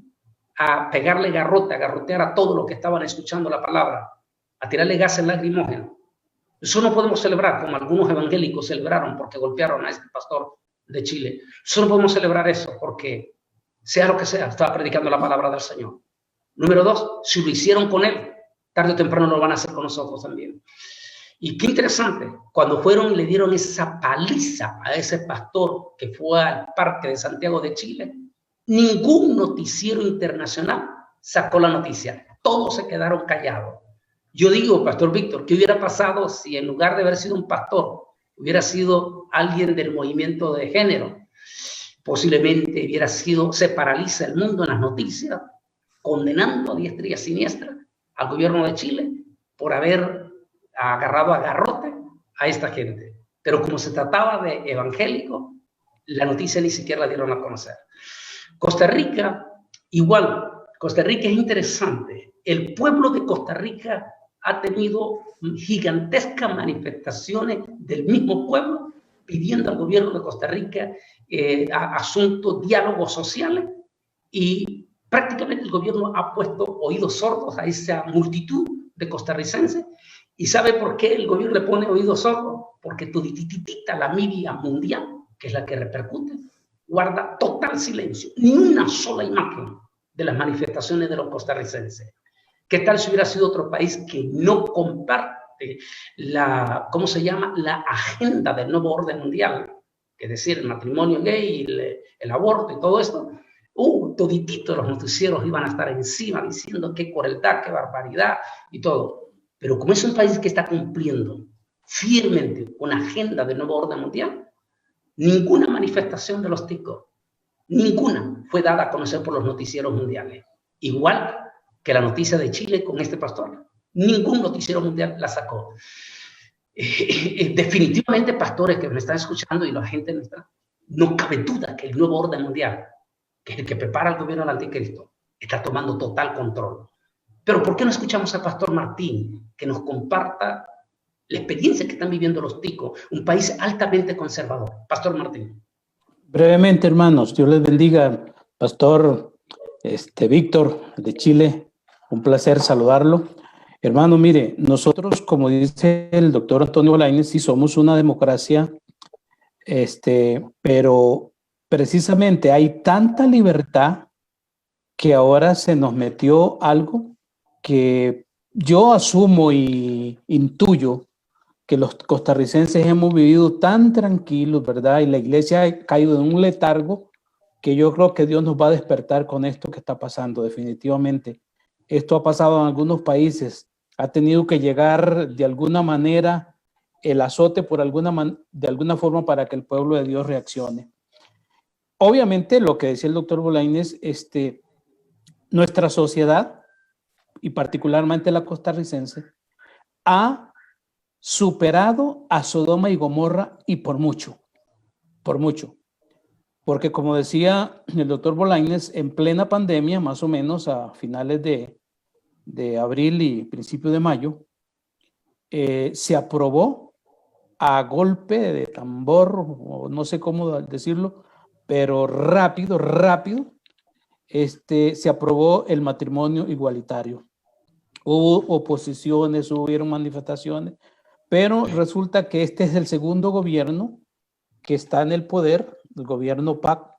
a pegarle garrote, a garrotear a todos los que estaban escuchando la palabra, a tirarle gases lacrimógenos. Eso no podemos celebrar, como algunos evangélicos celebraron porque golpearon a este pastor de Chile. Eso no podemos celebrar eso porque, sea lo que sea, estaba predicando la palabra del Señor. Número 2, si lo hicieron con él, tarde o temprano lo van a hacer con nosotros también. Y qué interesante, cuando fueron y le dieron esa paliza a ese pastor que fue al Parque de Santiago de Chile, ningún noticiero internacional sacó la noticia. Todos se quedaron callados. Yo digo, Pastor Víctor, ¿qué hubiera pasado si en lugar de haber sido un pastor, hubiera sido alguien del movimiento de género? Posiblemente hubiera sido, se paraliza el mundo en las noticias, condenando a diestra y a siniestra al gobierno de Chile por haber agarrado a garrote a esta gente. Pero como se trataba de evangélicos, la noticia ni siquiera la dieron a conocer. Costa Rica, igual, Costa Rica es interesante. El pueblo de Costa Rica ha tenido gigantescas manifestaciones del mismo pueblo pidiendo al gobierno de Costa Rica asuntos, diálogos sociales, y prácticamente el gobierno ha puesto oídos sordos a esa multitud de costarricenses. ¿Y sabe por qué el gobierno le pone oídos sordos? Porque todititita la media mundial, que es la que repercute, guarda total silencio, ni una sola imagen de las manifestaciones de los costarricenses. ¿Qué tal si hubiera sido otro país que no comparte la, ¿cómo se llama?, la agenda del nuevo orden mundial? Es decir, el matrimonio gay, el aborto y todo esto. Toditito los noticieros iban a estar encima diciendo qué crueldad, qué barbaridad y todo. Pero como es un país que está cumpliendo firmemente una agenda del nuevo orden mundial, ninguna manifestación de los ticos, ninguna fue dada a conocer por los noticieros mundiales. Igual que la noticia de Chile con este pastor. Ningún noticiero mundial la sacó. Definitivamente, pastores que me están escuchando y la gente me está, no cabe duda que el nuevo orden mundial, que es el que prepara el gobierno del anticristo, está tomando total control. Pero ¿por qué no escuchamos al pastor Martín que nos comparta la experiencia que están viviendo los ticos, un país altamente conservador? Pastor Martín. Brevemente, hermanos, Dios les bendiga. Pastor Víctor de Chile, un placer saludarlo. Hermano, mire, nosotros, como dice el doctor Antonio Bolañes, sí somos una democracia, pero precisamente hay tanta libertad que ahora se nos metió algo que yo asumo y intuyo que los costarricenses hemos vivido tan tranquilos, ¿verdad? Y la iglesia ha caído en un letargo que yo creo que Dios nos va a despertar con esto que está pasando, definitivamente. Esto ha pasado en algunos países. Ha tenido que llegar de alguna manera el azote de alguna forma para que el pueblo de Dios reaccione. Obviamente, lo que decía el doctor Bolañes, nuestra sociedad, y particularmente la costarricense, ha superado a Sodoma y Gomorra, y por mucho. Porque como decía el doctor Bolañes, en plena pandemia, más o menos a finales de abril y principio de mayo, se aprobó a golpe de tambor, o no sé cómo decirlo, pero rápido, se aprobó el matrimonio igualitario. Hubo oposiciones, hubieron manifestaciones, pero resulta que este es el segundo gobierno que está en el poder, el gobierno PAC.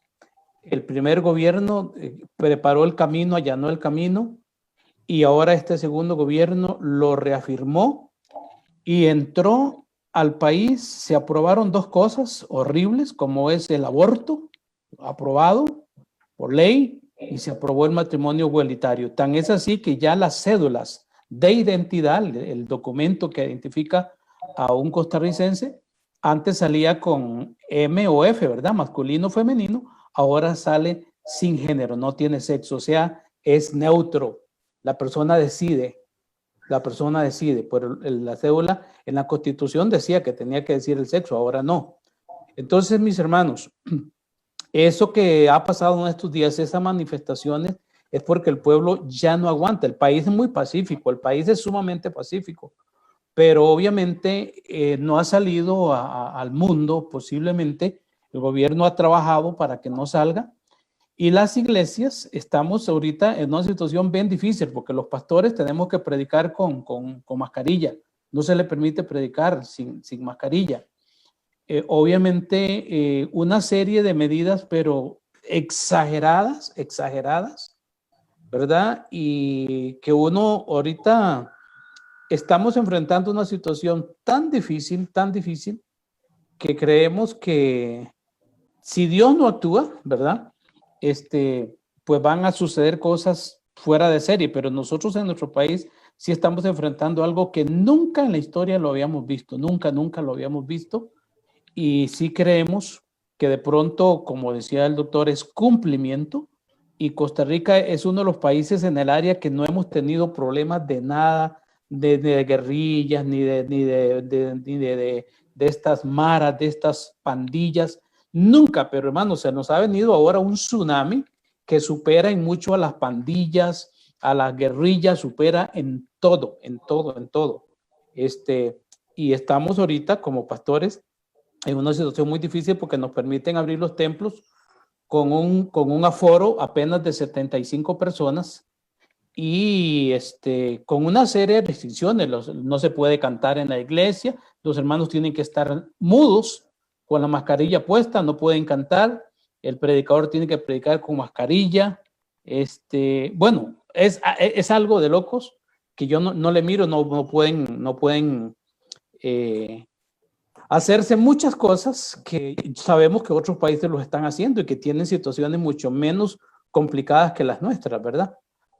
El primer gobierno preparó el camino, allanó el camino, y ahora este segundo gobierno lo reafirmó y entró al país. Se aprobaron dos cosas horribles, como es el aborto, aprobado por ley, y se aprobó el matrimonio igualitario. Tan es así que ya las cédulas de identidad, el documento que identifica a un costarricense, antes salía con M o F, ¿verdad? Masculino, femenino, ahora sale sin género, no tiene sexo, o sea, es neutro. La persona decide, pero la cédula en la Constitución decía que tenía que decir el sexo, ahora no. Entonces, mis hermanos, eso que ha pasado en estos días, esas manifestaciones, es porque el pueblo ya no aguanta. El país es muy pacífico, el país es sumamente pacífico, pero obviamente no ha salido al mundo. Posiblemente el gobierno ha trabajado para que no salga, y las iglesias estamos ahorita en una situación bien difícil porque los pastores tenemos que predicar con mascarilla, no se le permite predicar sin mascarilla. Obviamente una serie de medidas, pero exageradas, ¿verdad? Y que uno ahorita estamos enfrentando una situación tan difícil, que creemos que si Dios no actúa, ¿verdad? Pues van a suceder cosas fuera de serie, pero nosotros en nuestro país sí estamos enfrentando algo que nunca en la historia lo habíamos visto, nunca lo habíamos visto. Y sí creemos que de pronto, como decía el doctor, es cumplimiento, y Costa Rica es uno de los países en el área que no hemos tenido problemas de nada, de guerrillas, ni de estas maras, de estas pandillas, nunca. Pero hermano, se nos ha venido ahora un tsunami que supera en mucho a las pandillas, a las guerrillas, supera en todo. Y estamos ahorita como pastores en una situación muy difícil porque nos permiten abrir los templos con un aforo apenas de 75 personas y con una serie de restricciones. No se puede cantar en la iglesia, los hermanos tienen que estar mudos con la mascarilla puesta, no pueden cantar, el predicador tiene que predicar con mascarilla. Bueno, es algo de locos que yo no le miro, no pueden hacerse muchas cosas que sabemos que otros países los están haciendo y que tienen situaciones mucho menos complicadas que las nuestras, ¿verdad?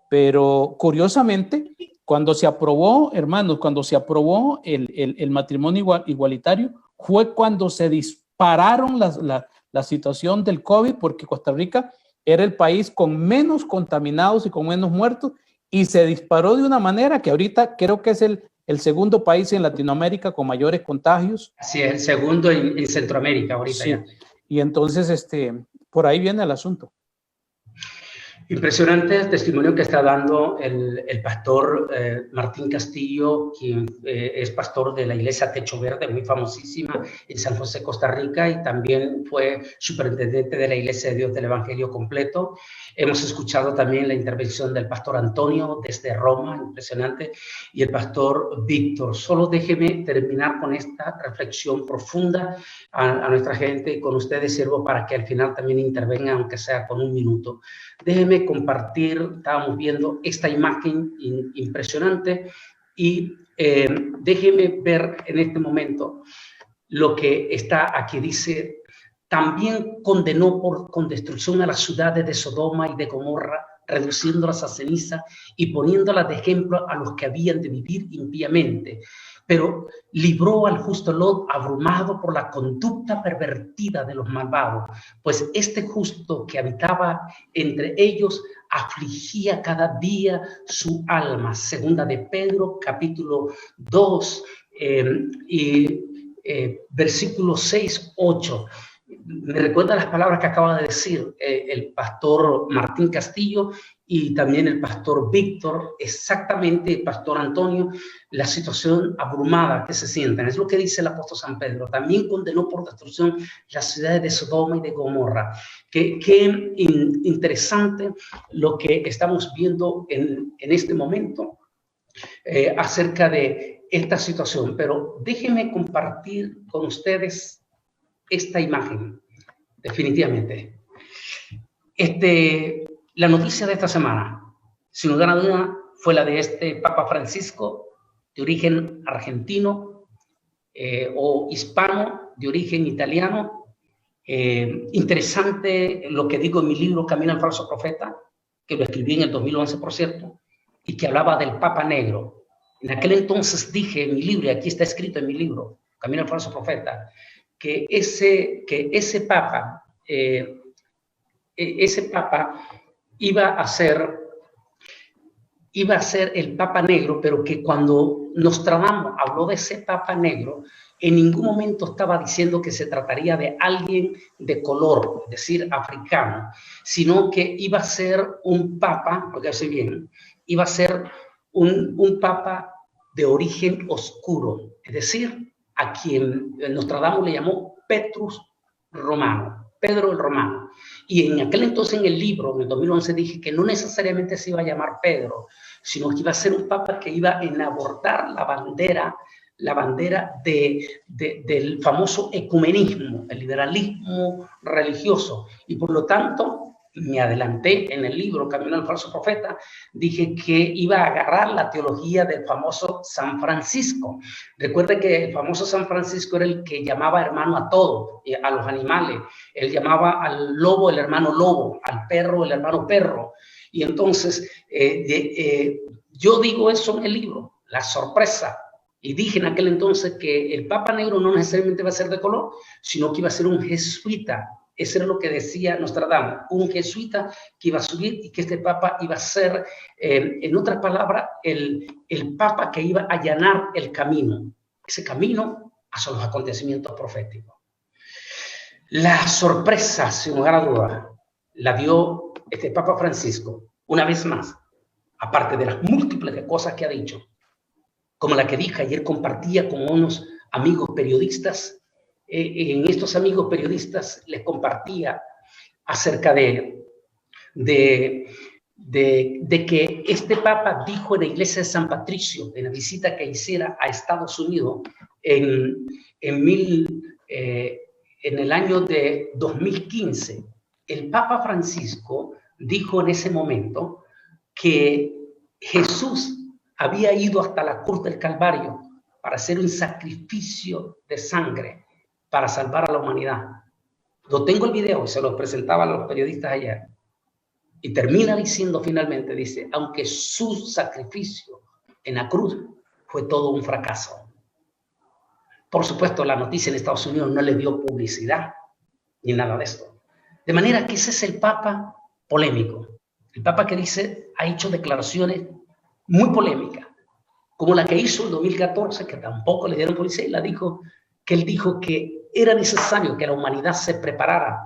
Pero curiosamente, cuando se aprobó, hermanos, cuando se aprobó el matrimonio igualitario, fue cuando se dispararon la situación del COVID, porque Costa Rica era el país con menos contaminados y con menos muertos, y se disparó de una manera que ahorita creo que es el segundo país en Latinoamérica con mayores contagios. Sí, el segundo en Centroamérica ahorita. Sí. Ya. Y entonces, por ahí viene el asunto. Impresionante el testimonio que está dando el pastor Martín Castillo, quien es pastor de la iglesia Techo Verde, muy famosísima en San José, Costa Rica, y también fue superintendente de la Iglesia de Dios del Evangelio Completo. Hemos escuchado también la intervención del pastor Antonio desde Roma, impresionante, y el pastor Víctor. Solo déjeme terminar con esta reflexión profunda a nuestra gente, y con ustedes sirvo para que al final también intervengan, aunque sea con un minuto. Déjeme compartir, estábamos viendo esta imagen impresionante, y déjeme ver en este momento lo que está aquí. Dice: también condenó con destrucción a las ciudades de Sodoma y de Gomorra, reduciéndolas a ceniza y poniéndolas de ejemplo a los que habían de vivir impíamente. Pero libró al justo Lot, abrumado por la conducta pervertida de los malvados, pues este justo que habitaba entre ellos afligía cada día su alma. Segunda de Pedro, capítulo 2, versículos 6, 8. Me recuerda las palabras que acaba de decir el pastor Martín Castillo y también el pastor Víctor, exactamente el pastor Antonio, la situación abrumada que se sienten. Es lo que dice el apóstol San Pedro. También condenó por destrucción las ciudades de Sodoma y de Gomorra. Qué interesante lo que estamos viendo en este momento acerca de esta situación. Pero déjenme compartir con ustedes esta imagen, definitivamente. La noticia de esta semana, sin lugar a duda, fue la de este Papa Francisco, de origen argentino o hispano, de origen italiano. Interesante lo que digo en mi libro Camino al Falso Profeta, que lo escribí en el 2011, por cierto, y que hablaba del Papa Negro. En aquel entonces dije en mi libro, y aquí está escrito en mi libro, Camino al Falso Profeta, que ese Papa iba a ser el Papa Negro, pero que cuando Nostradamus habló de ese Papa Negro, en ningún momento estaba diciendo que se trataría de alguien de color, es decir, africano, sino que iba a ser un Papa, porque hace bien, iba a ser un Papa de origen oscuro, es decir, a quien Nostradamus le llamó Petrus Romano, Pedro el Romano. Y en aquel entonces en el libro, en el 2011, dije que no necesariamente se iba a llamar Pedro, sino que iba a ser un papa que iba a enabordar la bandera del famoso ecumenismo, el liberalismo religioso. Y por lo tanto, me adelanté en el libro Camino al Falso Profeta, dije que iba a agarrar la teología del famoso San Francisco. Recuerde que el famoso San Francisco era el que llamaba hermano a todo, a los animales. Él llamaba al lobo el hermano lobo, al perro el hermano perro. Y entonces Yo digo eso en el libro, la sorpresa. Y dije en aquel entonces que el Papa Negro no necesariamente va a ser de color, sino que iba a ser un jesuita. Eso era lo que decía Nostradamus, un jesuita que iba a subir y que este Papa iba a ser, en otras palabras, el Papa que iba a allanar el camino. Ese camino hacia los acontecimientos proféticos. La sorpresa, sin lugar a dudas, la dio este Papa Francisco, una vez más, aparte de las múltiples cosas que ha dicho, como la que dije ayer, compartía con unos amigos periodistas. En estos amigos periodistas les compartía acerca de que este Papa dijo en la iglesia de San Patricio, en la visita que hiciera a Estados Unidos en el año de 2015, el Papa Francisco dijo en ese momento que Jesús había ido hasta la cruz del Calvario para hacer un sacrificio de sangre para salvar a la humanidad. Lo tengo el video y se lo presentaba a los periodistas ayer. Y termina diciendo finalmente, dice, aunque su sacrificio en la cruz fue todo un fracaso. Por supuesto, la noticia en Estados Unidos no le dio publicidad ni nada de esto. De manera que ese es el Papa polémico. El Papa que dice, ha hecho declaraciones muy polémicas, como la que hizo en 2014, que tampoco le dieron publicidad, y él dijo que era necesario que la humanidad se preparara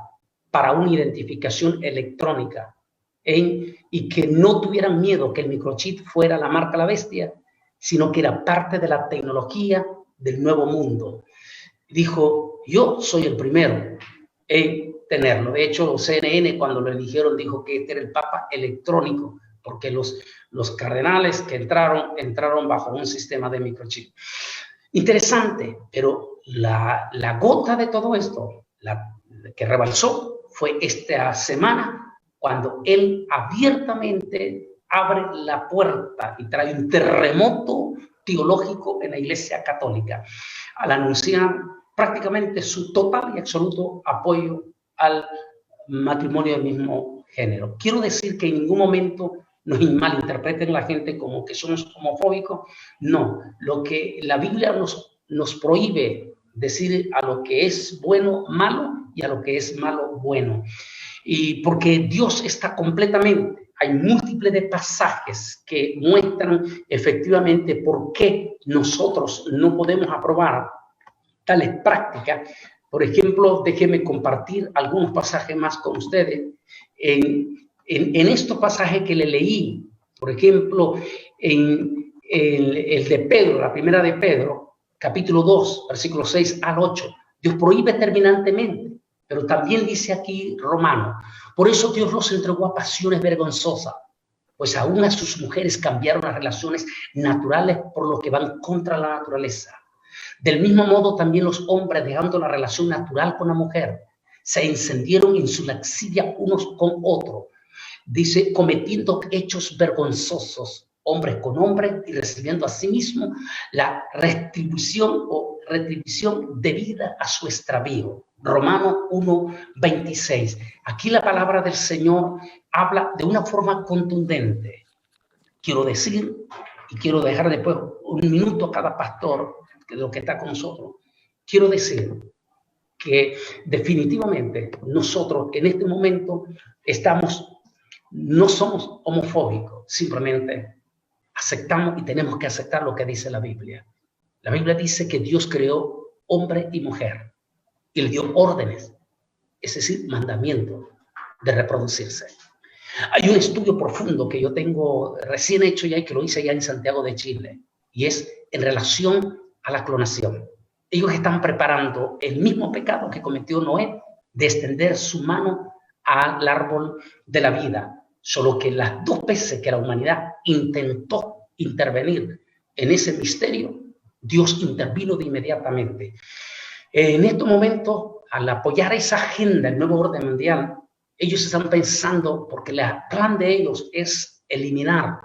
para una identificación electrónica y que no tuvieran miedo que el microchip fuera la marca la bestia, sino que era parte de la tecnología del nuevo mundo. Dijo, yo soy el primero en tenerlo. De hecho, CNN cuando lo eligieron dijo que este era el Papa electrónico, porque los cardenales que entraron bajo un sistema de microchip. Interesante, pero la gota de todo esto, la que rebalsó, fue esta semana cuando él abiertamente abre la puerta y trae un terremoto teológico en la Iglesia Católica, al anunciar prácticamente su total y absoluto apoyo al matrimonio del mismo género. Quiero decir que en ningún momento nos malinterpreten la gente como que somos homofóbicos. No, lo que la Biblia nos prohíbe decir a lo que es bueno, malo, y a lo que es malo, bueno. Y porque Dios está completamente, hay múltiples de pasajes que muestran efectivamente por qué nosotros no podemos aprobar tales prácticas. Por ejemplo, déjenme compartir algunos pasajes más con ustedes. En estos pasajes que le leí, por ejemplo, en el de Pedro, la primera de Pedro, capítulo 2, versículos 6 al 8, Dios prohíbe terminantemente, pero también dice aquí Romano, por eso Dios los entregó a pasiones vergonzosas, pues aún a sus mujeres cambiaron las relaciones naturales por lo que van contra la naturaleza. Del mismo modo también los hombres, dejando la relación natural con la mujer, se encendieron en su lascivia unos con otros. Dice, cometiendo hechos vergonzosos, hombres con hombres, y recibiendo a sí mismo la retribución debida a su extravío. Romanos 1:26. Aquí la palabra del Señor habla de una forma contundente. Quiero decir, y quiero dejar después un minuto a cada pastor de lo que está con nosotros. Quiero decir que definitivamente nosotros en este momento no somos homofóbicos, simplemente aceptamos y tenemos que aceptar lo que dice la Biblia. La Biblia dice que Dios creó hombre y mujer y le dio órdenes, es decir, mandamientos de reproducirse. Hay un estudio profundo que yo tengo recién hecho ya y que lo hice ya en Santiago de Chile, y es en relación a la clonación. Ellos están preparando el mismo pecado que cometió Noé, de extender su mano al árbol de la vida, solo que las dos veces que la humanidad intentó intervenir en ese misterio, Dios intervino de inmediatamente. En estos momentos, al apoyar esa agenda, el nuevo orden mundial, ellos están pensando, porque el plan de ellos es eliminar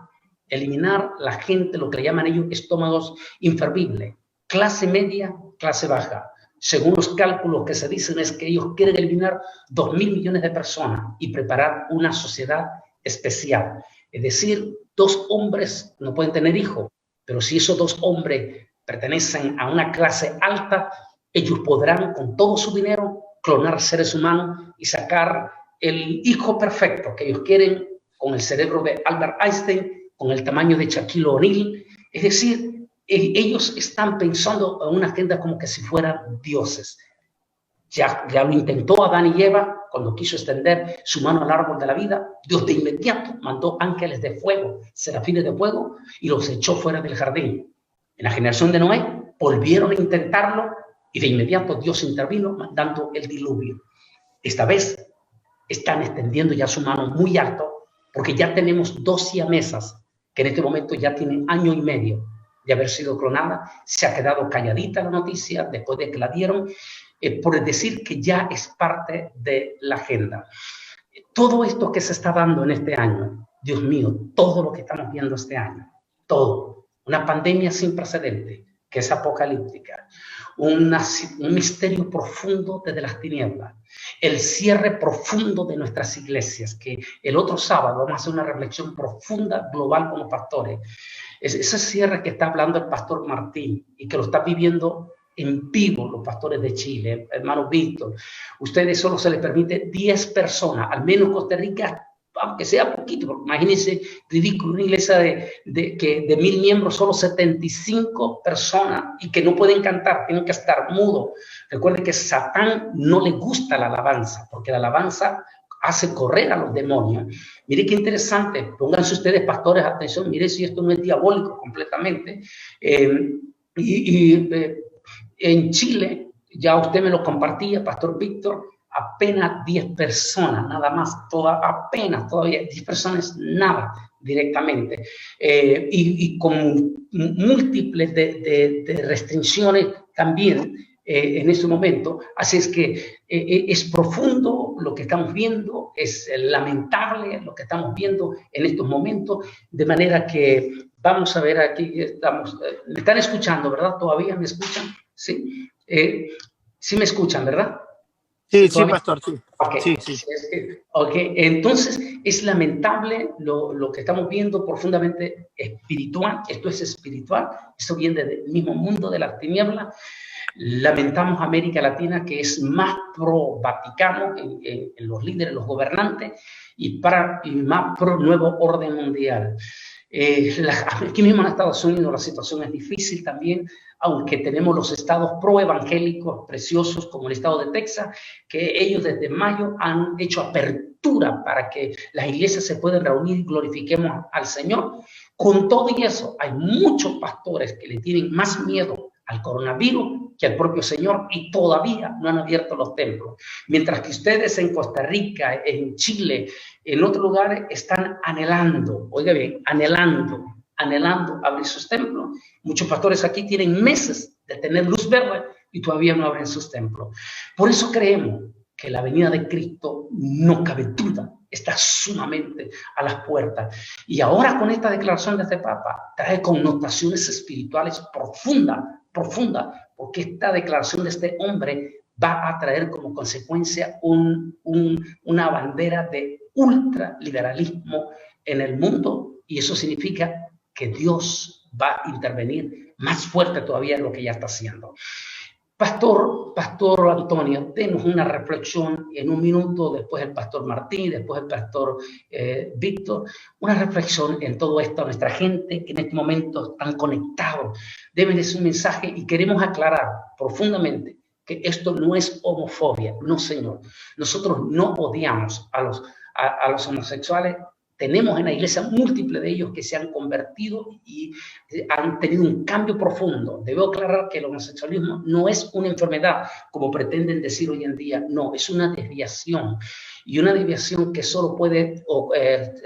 la gente, lo que le llaman ellos estómagos inservibles, clase media, clase baja. Según los cálculos que se dicen es que ellos quieren eliminar 2.000 millones de personas y preparar una sociedad especial. Es decir, 2 hombres no pueden tener hijos, pero si esos 2 hombres pertenecen a una clase alta, ellos podrán con todo su dinero clonar seres humanos y sacar el hijo perfecto que ellos quieren, con el cerebro de Albert Einstein, con el tamaño de Shaquille O'Neal. Es decir, ellos están pensando en una agenda como que si fueran dioses. Ya lo intentó Adán y Eva cuando quiso extender su mano al árbol de la vida. Dios de inmediato mandó ángeles de fuego, serafines de fuego, y los echó fuera del jardín. En la generación de Noé volvieron a intentarlo y de inmediato Dios intervino mandando el diluvio. Esta vez están extendiendo ya su mano muy alto, porque ya tenemos 2 siamesas que en este momento ya tienen 1 año y medio de haber sido clonada. Se ha quedado calladita la noticia después de que la dieron, por decir que ya es parte de la agenda. Todo esto que se está dando en este año, Dios mío, todo lo que estamos viendo este año, todo, una pandemia sin precedentes, que es apocalíptica, un misterio profundo desde las tinieblas, el cierre profundo de nuestras iglesias, que el otro sábado vamos a hacer una reflexión profunda, global como pastores. Ese cierre que está hablando el pastor Martín y que lo está viviendo en vivo los pastores de Chile, hermano Víctor. Ustedes solo se les permite 10 personas, al menos en Costa Rica, aunque sea poquito, porque imagínense, ridículo, una iglesia de 1000 miembros, solo 75 personas y que no pueden cantar, tienen que estar mudos. Recuerden que a Satán no le gusta la alabanza, porque la alabanza hace correr a los demonios. Mire qué interesante, pónganse ustedes, pastores, atención, mire si esto no es diabólico completamente. En Chile, ya usted me lo compartía, Pastor Víctor, apenas 10 personas, nada más, apenas todavía 10 personas, nada directamente, y con múltiples de restricciones también en este momento. Así es que es profundo lo que estamos viendo, es lamentable lo que estamos viendo en estos momentos, de manera que vamos a ver aquí, estamos, me están escuchando, ¿verdad? ¿Todavía me escuchan? Sí, sí me escuchan, ¿verdad? Sí, sí, pastor, sí. Okay. Sí. Okay. Entonces, es lamentable lo que estamos viendo, profundamente espiritual. Esto es espiritual, esto viene del mismo mundo de las tinieblas. Lamentamos América Latina, que es más pro Vaticano en los líderes, los gobernantes, y más pro nuevo orden mundial. Aquí mismo en Estados Unidos la situación es difícil también, aunque tenemos los estados proevangélicos preciosos como el estado de Texas, que ellos desde mayo han hecho apertura para que las iglesias se puedan reunir y glorifiquemos al Señor. Con todo y eso, hay muchos pastores que le tienen más miedo al coronavirus que al propio Señor y todavía no han abierto los templos. Mientras que ustedes en Costa Rica, en Chile, en otros lugares están anhelando, oiga bien, anhelando abrir sus templos. Muchos pastores aquí tienen meses de tener luz verde y todavía no abren sus templos. Por eso creemos que la venida de Cristo, no cabe duda, está sumamente a las puertas. Y ahora con esta declaración de este Papa trae connotaciones espirituales profundas, porque esta declaración de este hombre va a traer como consecuencia una bandera de ultraliberalismo en el mundo, y eso significa que Dios va a intervenir más fuerte todavía en lo que ya está haciendo. Pastor Antonio, denos una reflexión en un minuto, después el pastor Martín, después el pastor Víctor, una reflexión en todo esto a nuestra gente que en este momento están conectados. Deben decir un mensaje y queremos aclarar profundamente que esto no es homofobia, no señor. Nosotros no odiamos a los homosexuales. Tenemos en la iglesia múltiples de ellos que se han convertido y han tenido un cambio profundo. Debo aclarar que el homosexualismo no es una enfermedad, como pretenden decir hoy en día. No, es una desviación. Y una desviación que solo puede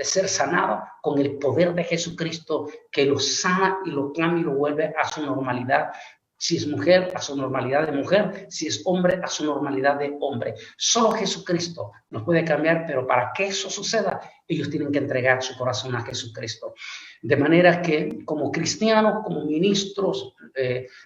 ser sanada con el poder de Jesucristo, que lo sana y lo cambia y lo vuelve a su normalidad. Si es mujer, a su normalidad de mujer. Si es hombre, a su normalidad de hombre. Solo Jesucristo nos puede cambiar, pero para que eso suceda, ellos tienen que entregar su corazón a Jesucristo. De manera que como cristianos, como ministros,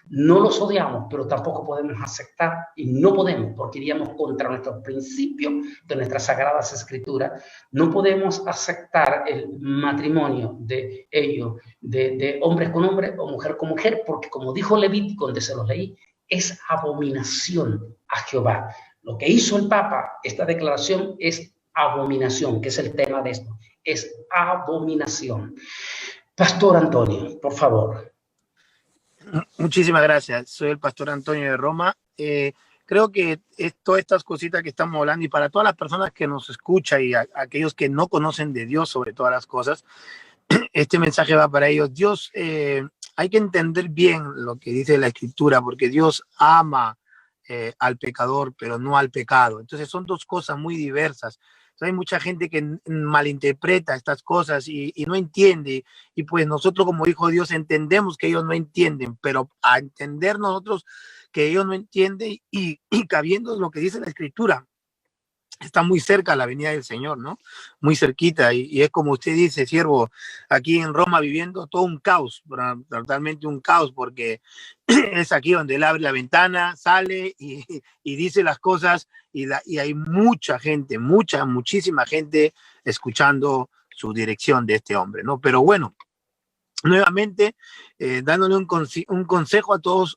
no los odiamos, pero tampoco podemos aceptar, y no podemos, porque iríamos contra nuestros principios de nuestras sagradas escrituras. No podemos aceptar el matrimonio de ellos, de hombres con hombres o mujer con mujer, porque como dijo Levítico, donde se los leí, es abominación a Jehová. Lo que hizo el Papa, esta declaración, es abominación, que es el tema de esto, es abominación. Pastor Antonio, por favor. Muchísimas gracias. Soy el pastor Antonio de Roma. Creo que todas estas cositas que estamos hablando, y para todas las personas que nos escuchan y aquellos que no conocen de Dios sobre todas las cosas, este mensaje va para ellos. Dios, hay que entender bien lo que dice la Escritura, porque Dios ama al pecador, pero no al pecado. Entonces son dos cosas muy diversas. Hay mucha gente que malinterpreta estas cosas y no entiende, y pues nosotros como hijos de Dios entendemos que ellos no entienden, pero a entender nosotros que ellos no entienden y cabiendo lo que dice la Escritura, está muy cerca la venida del Señor, ¿no? Muy cerquita, y es como usted dice, siervo, aquí en Roma viviendo todo un caos, totalmente un caos, porque es aquí donde él abre la ventana, sale y dice las cosas, y hay mucha gente, muchísima gente escuchando su dirección de este hombre, ¿no? Pero bueno, nuevamente, dándole un consejo a todos,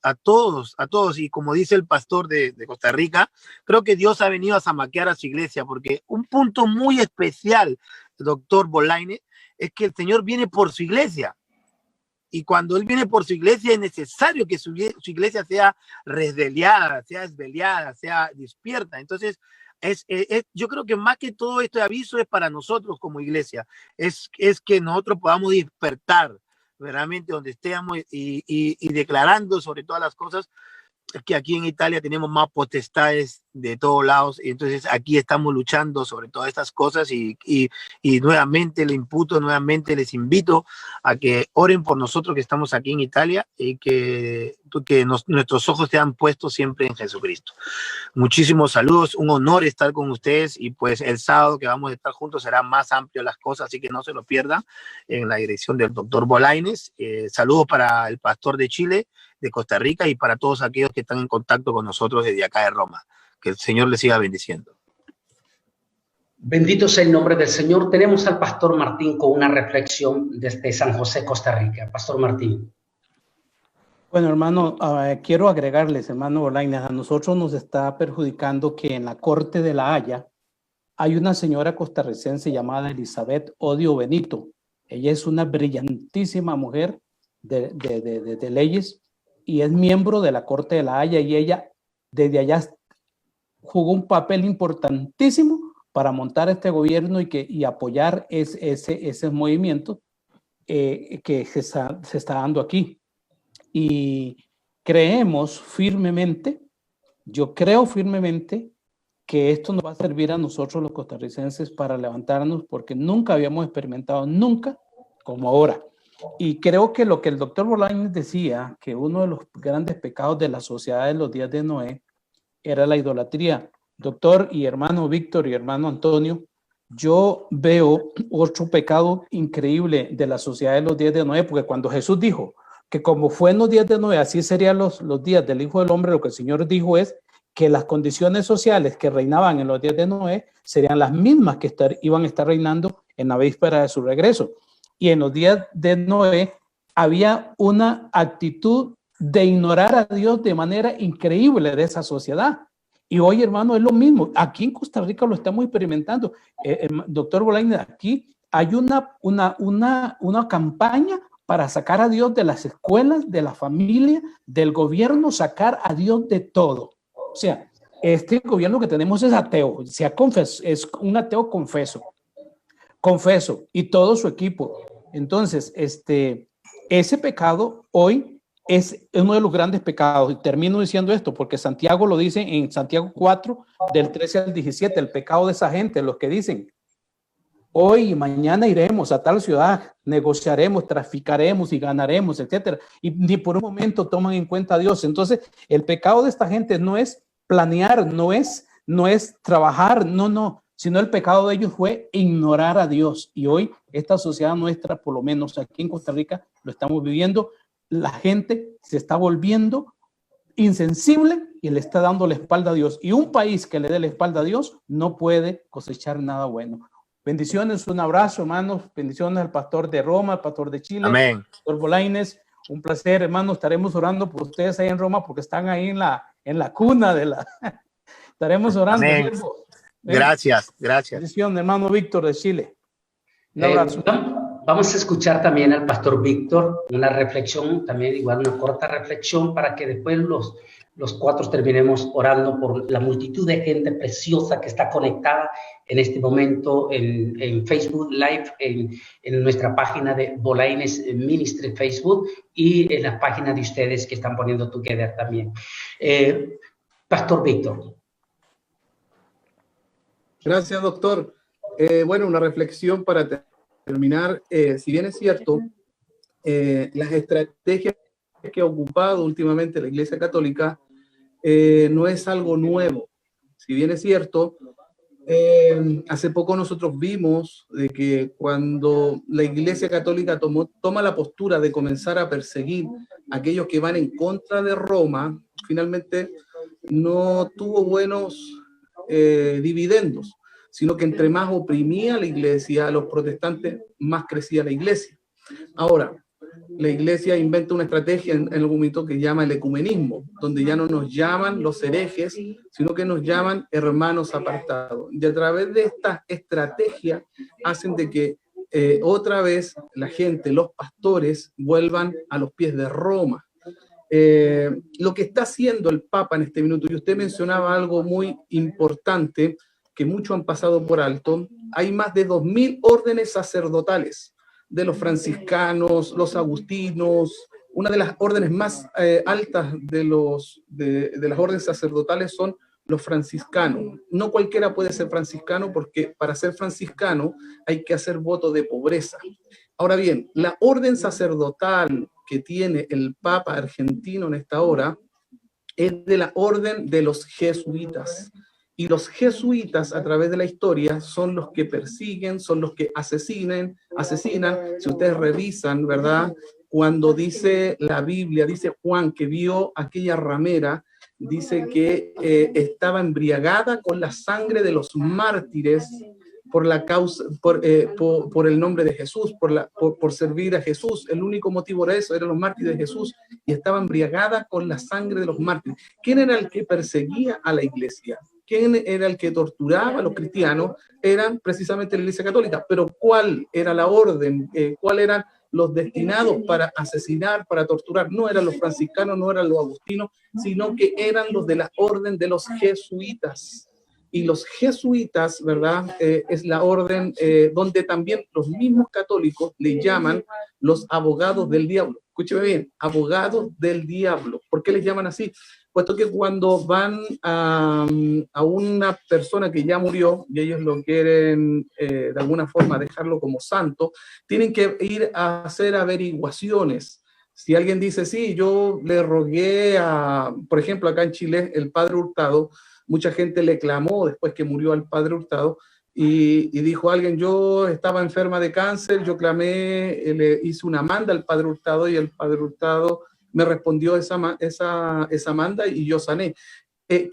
y como dice el pastor de Costa Rica, creo que Dios ha venido a zamaquear a su iglesia, porque un punto muy especial, doctor Bolañes, es que el Señor viene por su iglesia, y cuando Él viene por su iglesia es necesario que su iglesia sea resveliada, sea esbeliada, sea despierta. Entonces, yo creo que más que todo este aviso es para nosotros como iglesia, es que nosotros podamos despertar verdaderamente donde estemos y declarando sobre todas las cosas que aquí en Italia tenemos más potestades de todos lados, y entonces aquí estamos luchando sobre todas estas cosas, y nuevamente les invito a que oren por nosotros que estamos aquí en Italia, y que nuestros ojos sean puestos siempre en Jesucristo. Muchísimos saludos, un honor estar con ustedes, y pues el sábado que vamos a estar juntos será más amplio las cosas, así que no se lo pierdan, en la dirección del doctor Bolañes. Saludos para el pastor de Chile, de Costa Rica, y para todos aquellos que están en contacto con nosotros desde acá de Roma. Que el Señor les siga bendiciendo. Bendito sea el nombre del Señor. Tenemos al pastor Martín con una reflexión desde San José, Costa Rica. Pastor Martín. Bueno, hermano, quiero agregarles, hermano Bolañes, a nosotros nos está perjudicando que en la Corte de La Haya hay una señora costarricense llamada Elizabeth Odio Benito. Ella es una brillantísima mujer de leyes, y es miembro de la Corte de La Haya, y ella desde allá jugó un papel importantísimo para montar este gobierno y apoyar ese movimiento que se está dando aquí. Y creemos firmemente, yo creo firmemente que esto nos va a servir a nosotros los costarricenses para levantarnos, porque nunca habíamos experimentado, nunca como ahora. Y creo que lo que el doctor Bolañes decía, que uno de los grandes pecados de la sociedad en los días de Noé era la idolatría. Doctor y hermano Víctor y hermano Antonio, yo veo otro pecado increíble de la sociedad de los días de Noé, porque cuando Jesús dijo que como fue en los días de Noé, así serían los días del Hijo del Hombre, lo que el Señor dijo es que las condiciones sociales que reinaban en los días de Noé serían las mismas que iban a estar reinando en la víspera de su regreso. Y en los días de Noé había una actitud de ignorar a Dios de manera increíble de esa sociedad. Y hoy, hermano, es lo mismo. Aquí en Costa Rica lo estamos experimentando. Doctor Bolañes, aquí hay una campaña para sacar a Dios de las escuelas, de la familia, del gobierno, sacar a Dios de todo. O sea, este gobierno que tenemos es ateo, es un ateo confeso, y todo su equipo. Entonces, ese pecado hoy es uno de los grandes pecados. Y termino diciendo esto porque Santiago lo dice en Santiago 4, del 13 al 17, el pecado de esa gente, los que dicen, hoy y mañana iremos a tal ciudad, negociaremos, traficaremos y ganaremos, etcétera. Y ni por un momento toman en cuenta a Dios. Entonces, el pecado de esta gente no es planear, no es trabajar, no, sino el pecado de ellos fue ignorar a Dios. Y hoy esta sociedad nuestra, por lo menos aquí en Costa Rica, lo estamos viviendo. la gente se está volviendo insensible y le está dando la espalda a Dios. Y un país que le dé la espalda a Dios no puede cosechar nada bueno. Bendiciones, un abrazo, hermanos. Bendiciones al pastor de Roma, al pastor de Chile, Amén. pastor Bolaines. Un placer, hermanos. Estaremos orando por ustedes ahí en Roma porque están ahí en la cuna de la... Estaremos orando. Amén. Gracias, gracias. Bendición, hermano Víctor de Chile. Un abrazo. Vamos a escuchar también al pastor Víctor, una reflexión, también igual una corta reflexión, para que después los cuatro terminemos orando por la multitud de gente preciosa que está conectada en este momento en Facebook Live, en nuestra página de Bolaines Ministry Facebook y en las páginas de ustedes que están poniendo together también. Pastor Víctor. Gracias, doctor. Bueno, una reflexión para terminar. Si bien es cierto, las estrategias que ha ocupado últimamente la Iglesia Católica no es algo nuevo. Si bien es cierto, hace poco nosotros vimos de que cuando la Iglesia Católica toma la postura de comenzar a perseguir a aquellos que van en contra de Roma, finalmente no tuvo buenos dividendos, sino que entre más oprimía la Iglesia a los protestantes, más crecía la Iglesia. Ahora, la Iglesia inventa una estrategia en el momento que llama el ecumenismo, donde ya no nos llaman los herejes, sino que nos llaman hermanos apartados. Y a través de esta estrategia hacen de que otra vez la gente, los pastores, vuelvan a los pies de Roma. Lo que está haciendo el Papa en este minuto, y usted mencionaba algo muy importante, que muchos han pasado por alto, hay más de 2000 órdenes sacerdotales, de los franciscanos, los agustinos. Una de las órdenes más altas de las órdenes sacerdotales son los franciscanos. No cualquiera puede ser franciscano, porque para ser franciscano hay que hacer voto de pobreza. Ahora bien, la orden sacerdotal que tiene el Papa argentino en esta hora es de la orden de los jesuitas. Y los jesuitas a través de la historia son los que persiguen, son los que asesinan. Si ustedes revisan, ¿verdad? Cuando dice la Biblia, dice Juan que vio aquella ramera, dice que estaba embriagada con la sangre de los mártires por la causa, por el nombre de Jesús, por servir a Jesús. El único motivo era eso, eran los mártires de Jesús, y estaba embriagada con la sangre de los mártires. ¿Quién era el que perseguía a la iglesia? ¿Quién era el que torturaba a los cristianos? Eran precisamente la Iglesia Católica. Pero ¿cuál era la orden? ¿Cuál eran los destinados para asesinar, para torturar? No eran los franciscanos, no eran los agustinos, sino que eran los de la orden de los jesuitas. Y los jesuitas, ¿verdad? Es la orden donde también los mismos católicos le llaman los abogados del diablo. Escúcheme bien, abogados del diablo. ¿Por qué les llaman así? Puesto que cuando van a una persona que ya murió y ellos lo quieren de alguna forma dejarlo como santo, tienen que ir a hacer averiguaciones. Si alguien dice, sí, yo le rogué por ejemplo, acá en Chile, el padre Hurtado, mucha gente le clamó después que murió al padre Hurtado y dijo alguien, yo estaba enferma de cáncer, yo clamé, le hice una manda al padre Hurtado y el padre Hurtado me respondió esa manda y yo sané.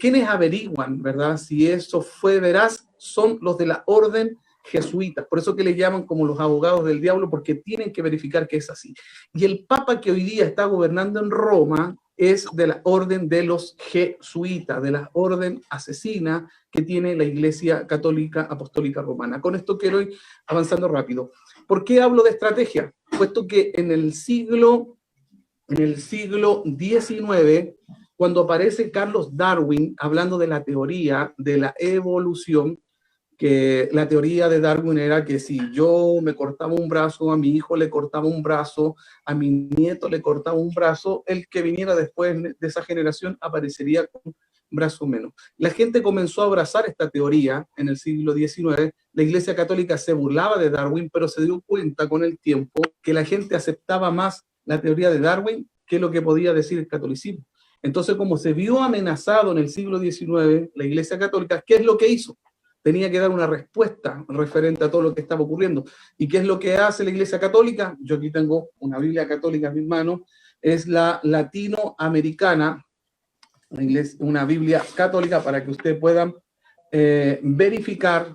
¿Quiénes averiguan, verdad, si eso fue veraz? Son los de la orden jesuita. Por eso que le llaman como los abogados del diablo, porque tienen que verificar que es así. Y el Papa que hoy día está gobernando en Roma es de la orden de los jesuitas, de la orden asesina que tiene la Iglesia Católica Apostólica Romana. Con esto quiero ir avanzando rápido. ¿Por qué hablo de estrategia? Puesto que en el siglo XIX, cuando aparece Carlos Darwin hablando de la teoría de la evolución, que la teoría de Darwin era que si yo me cortaba un brazo, a mi hijo le cortaba un brazo, a mi nieto le cortaba un brazo, el que viniera después de esa generación aparecería con un brazo menos. La gente comenzó a abrazar esta teoría en el siglo XIX. La Iglesia Católica se burlaba de Darwin, pero se dio cuenta con el tiempo que la gente aceptaba más la teoría de Darwin que lo que podía decir el catolicismo. Entonces, como se vio amenazado en el siglo XIX, la Iglesia Católica, ¿qué es lo que hizo? Tenía que dar una respuesta referente a todo lo que estaba ocurriendo. ¿Y qué es lo que hace la Iglesia Católica? Yo aquí tengo una Biblia católica en mis manos. es la latinoamericana, una Biblia católica, para que ustedes puedan verificar.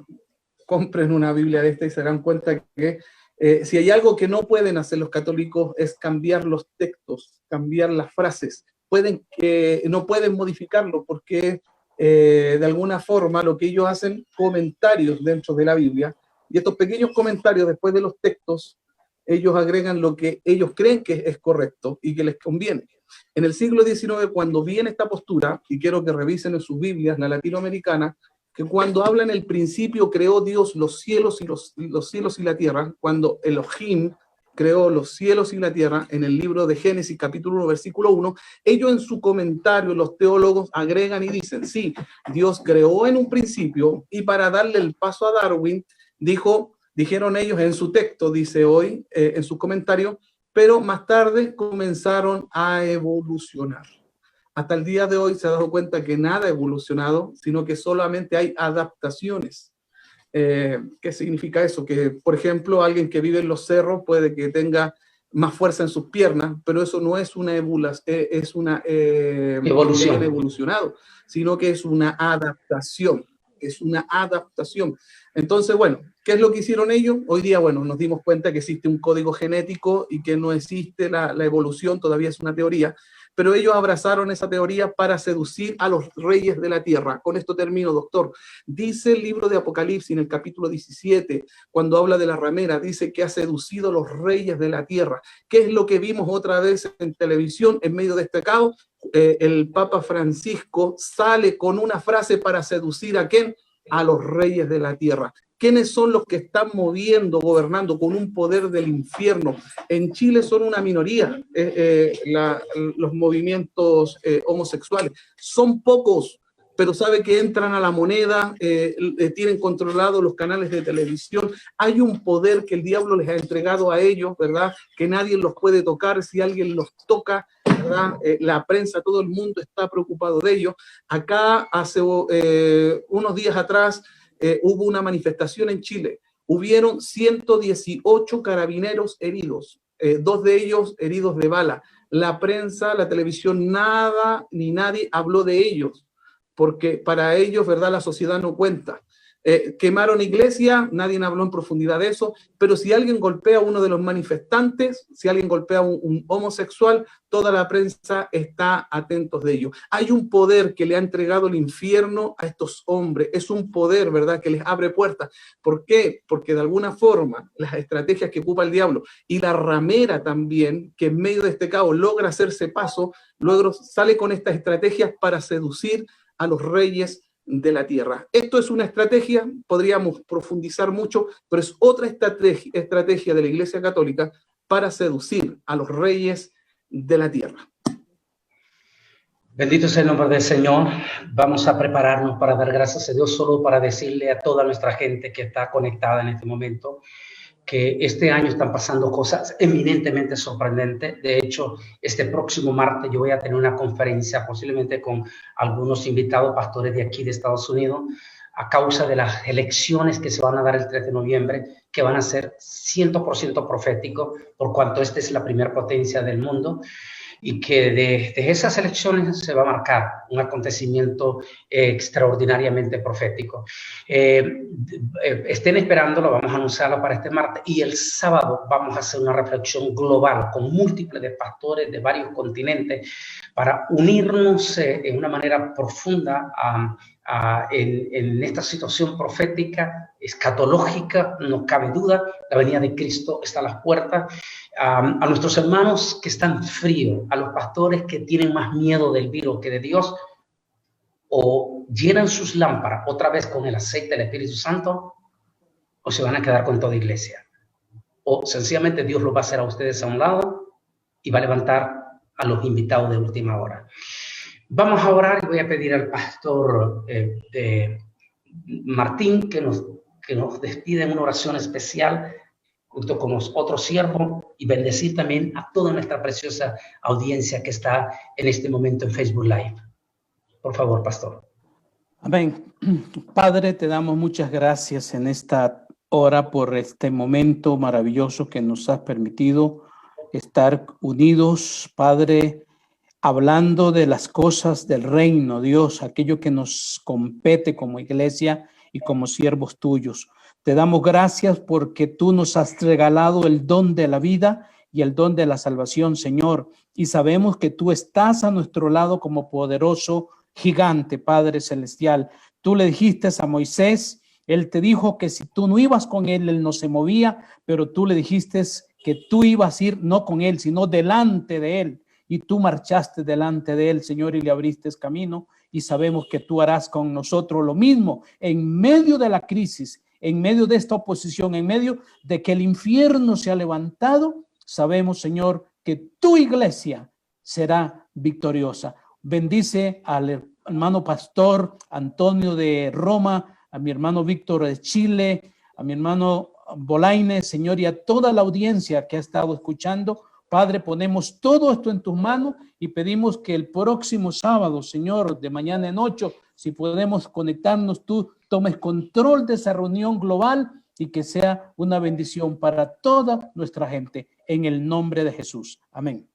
Compren una Biblia de esta y se dan cuenta que si hay algo que no pueden hacer los católicos es cambiar los textos, cambiar las frases. No pueden modificarlo porque de alguna forma lo que ellos hacen, comentarios dentro de la Biblia, y estos pequeños comentarios después de los textos, ellos agregan lo que ellos creen que es correcto y que les conviene. En el siglo XIX, cuando viene esta postura, y quiero que revisen en sus Biblias, la latinoamericana, que cuando habla en el principio creó Dios los cielos y los cielos y la tierra, cuando Elohim creó los cielos y la tierra, en el libro de Génesis capítulo 1, versículo 1, ellos en su comentario, los teólogos agregan y dicen, sí, Dios creó en un principio, y para darle el paso a Darwin, dijeron ellos en su texto, dice hoy, en su comentario, pero más tarde comenzaron a evolucionar. Hasta el día de hoy se ha dado cuenta que nada ha evolucionado, sino que solamente hay adaptaciones. ¿Qué significa eso? Que, por ejemplo, alguien que vive en los cerros puede que tenga más fuerza en sus piernas, pero eso no es una evolución, que hayan evolucionado, sino que es una adaptación. Es una adaptación. Entonces, bueno, ¿qué es lo que hicieron ellos? Hoy día, bueno, nos dimos cuenta que existe un código genético y que no existe la evolución, todavía es una teoría, pero ellos abrazaron esa teoría para seducir a los reyes de la tierra. Con esto termino, doctor. Dice el libro de Apocalipsis en el capítulo 17, cuando habla de la ramera, dice que ha seducido a los reyes de la tierra. ¿Qué es lo que vimos otra vez en televisión en medio de este caos? El Papa Francisco sale con una frase para seducir ¿a quién? A los reyes de la tierra. ¿Quiénes son los que están moviendo, gobernando con un poder del infierno? En Chile son una minoría los movimientos homosexuales. Son pocos, pero sabe que entran a la moneda, tienen controlados los canales de televisión. Hay un poder que el diablo les ha entregado a ellos, ¿verdad? Que nadie los puede tocar. Si alguien los toca, ¿verdad? La prensa, todo el mundo está preocupado de ellos. Acá hace unos días atrás hubo una manifestación en Chile. Hubieron 118 carabineros heridos, 2 de ellos heridos de bala. La prensa, la televisión, nada ni nadie habló de ellos, porque para ellos, ¿verdad?, la sociedad no cuenta. Quemaron iglesia, nadie habló en profundidad de eso, pero si alguien golpea a uno de los manifestantes, si alguien golpea a un homosexual, toda la prensa está atentos de ello. Hay un poder que le ha entregado el infierno a estos hombres, es un poder, ¿verdad?, que les abre puertas. ¿Por qué? Porque de alguna forma las estrategias que ocupa el diablo y la ramera también, que en medio de este caos logra hacerse paso, luego sale con estas estrategias para seducir a los reyes de la tierra. Esto es una estrategia, podríamos profundizar mucho, pero es otra estrategia de la Iglesia Católica para seducir a los reyes de la tierra. Bendito sea el nombre del Señor. Vamos a prepararnos para dar gracias a Dios, solo para decirle a toda nuestra gente que está conectada en este momento que este año están pasando cosas eminentemente sorprendentes. De hecho, este próximo martes yo voy a tener una conferencia, posiblemente con algunos invitados pastores de aquí de Estados Unidos, a causa de las elecciones que se van a dar el 3 de noviembre, que van a ser 100% proféticos, por cuanto esta es la primera potencia del mundo, y que de esas elecciones se va a marcar un acontecimiento extraordinariamente profético. Estén esperándolo, vamos a anunciarlo para este martes, y el sábado vamos a hacer una reflexión global con múltiples de pastores de varios continentes para unirnos en una manera profunda en esta situación profética, escatológica. No cabe duda, la venida de Cristo está a las puertas. A nuestros hermanos que están fríos, a los pastores que tienen más miedo del virus que de Dios, o llenan sus lámparas otra vez con el aceite del Espíritu Santo, o se van a quedar con toda iglesia, o sencillamente Dios lo va a hacer a ustedes a un lado y va a levantar a los invitados de última hora. Vamos a orar y voy a pedir al pastor Martín que nos despida en una oración especial junto con los otros siervos, y bendecir también a toda nuestra preciosa audiencia que está en este momento en Facebook Live. Por favor, pastor. Amén. Padre, te damos muchas gracias en esta hora por este momento maravilloso que nos has permitido estar unidos, Padre, hablando de las cosas del reino, Dios, aquello que nos compete como iglesia y como siervos tuyos. Te damos gracias porque tú nos has regalado el don de la vida y el don de la salvación, Señor. Y sabemos que tú estás a nuestro lado como poderoso gigante, Padre celestial. Tú le dijiste a Moisés, él te dijo que si tú no ibas con él no se movía, pero tú le dijiste que tú ibas a ir no con él, sino delante de él. Y tú marchaste delante de él, Señor, y le abriste camino. Y sabemos que tú harás con nosotros lo mismo en medio de la crisis, en medio de esta oposición, en medio de que el infierno se ha levantado. Sabemos, Señor, que tu iglesia será victoriosa. Bendice al hermano pastor Antonio de Roma, a mi hermano Víctor de Chile, a mi hermano Bolaines, Señor, y a toda la audiencia que ha estado escuchando. Padre, ponemos todo esto en tus manos y pedimos que el próximo sábado, Señor, de mañana en 8, si podemos conectarnos, tú tomes control de esa reunión global y que sea una bendición para toda nuestra gente, en el nombre de Jesús. Amén.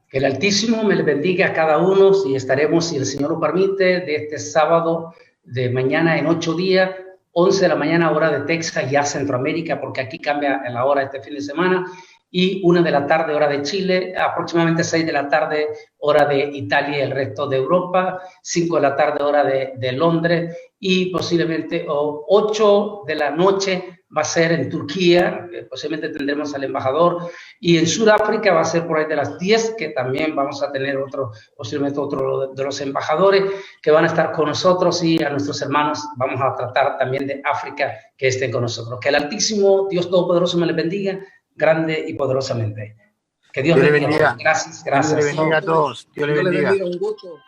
Que el Altísimo me le bendiga a cada uno y estaremos, si el Señor lo permite, de este sábado de mañana en 8 días, 11 de la mañana, hora de Texas, ya Centroamérica, porque aquí cambia la hora este fin de semana, y 1 de la tarde, hora de Chile, aproximadamente 6 de la tarde, hora de Italia y el resto de Europa, 5 de la tarde, hora de Londres, y posiblemente 8 de la noche va a ser en Turquía, posiblemente tendremos al embajador, y en Sudáfrica va a ser por ahí de las 10, que también vamos a tener posiblemente otro de los embajadores que van a estar con nosotros, y a nuestros hermanos vamos a tratar también de África que estén con nosotros. Que el Altísimo Dios Todopoderoso me les bendiga grande y poderosamente. Que Dios les bendiga. Gracias. Dios les bendiga a todos. Dios les bendiga. Un gusto.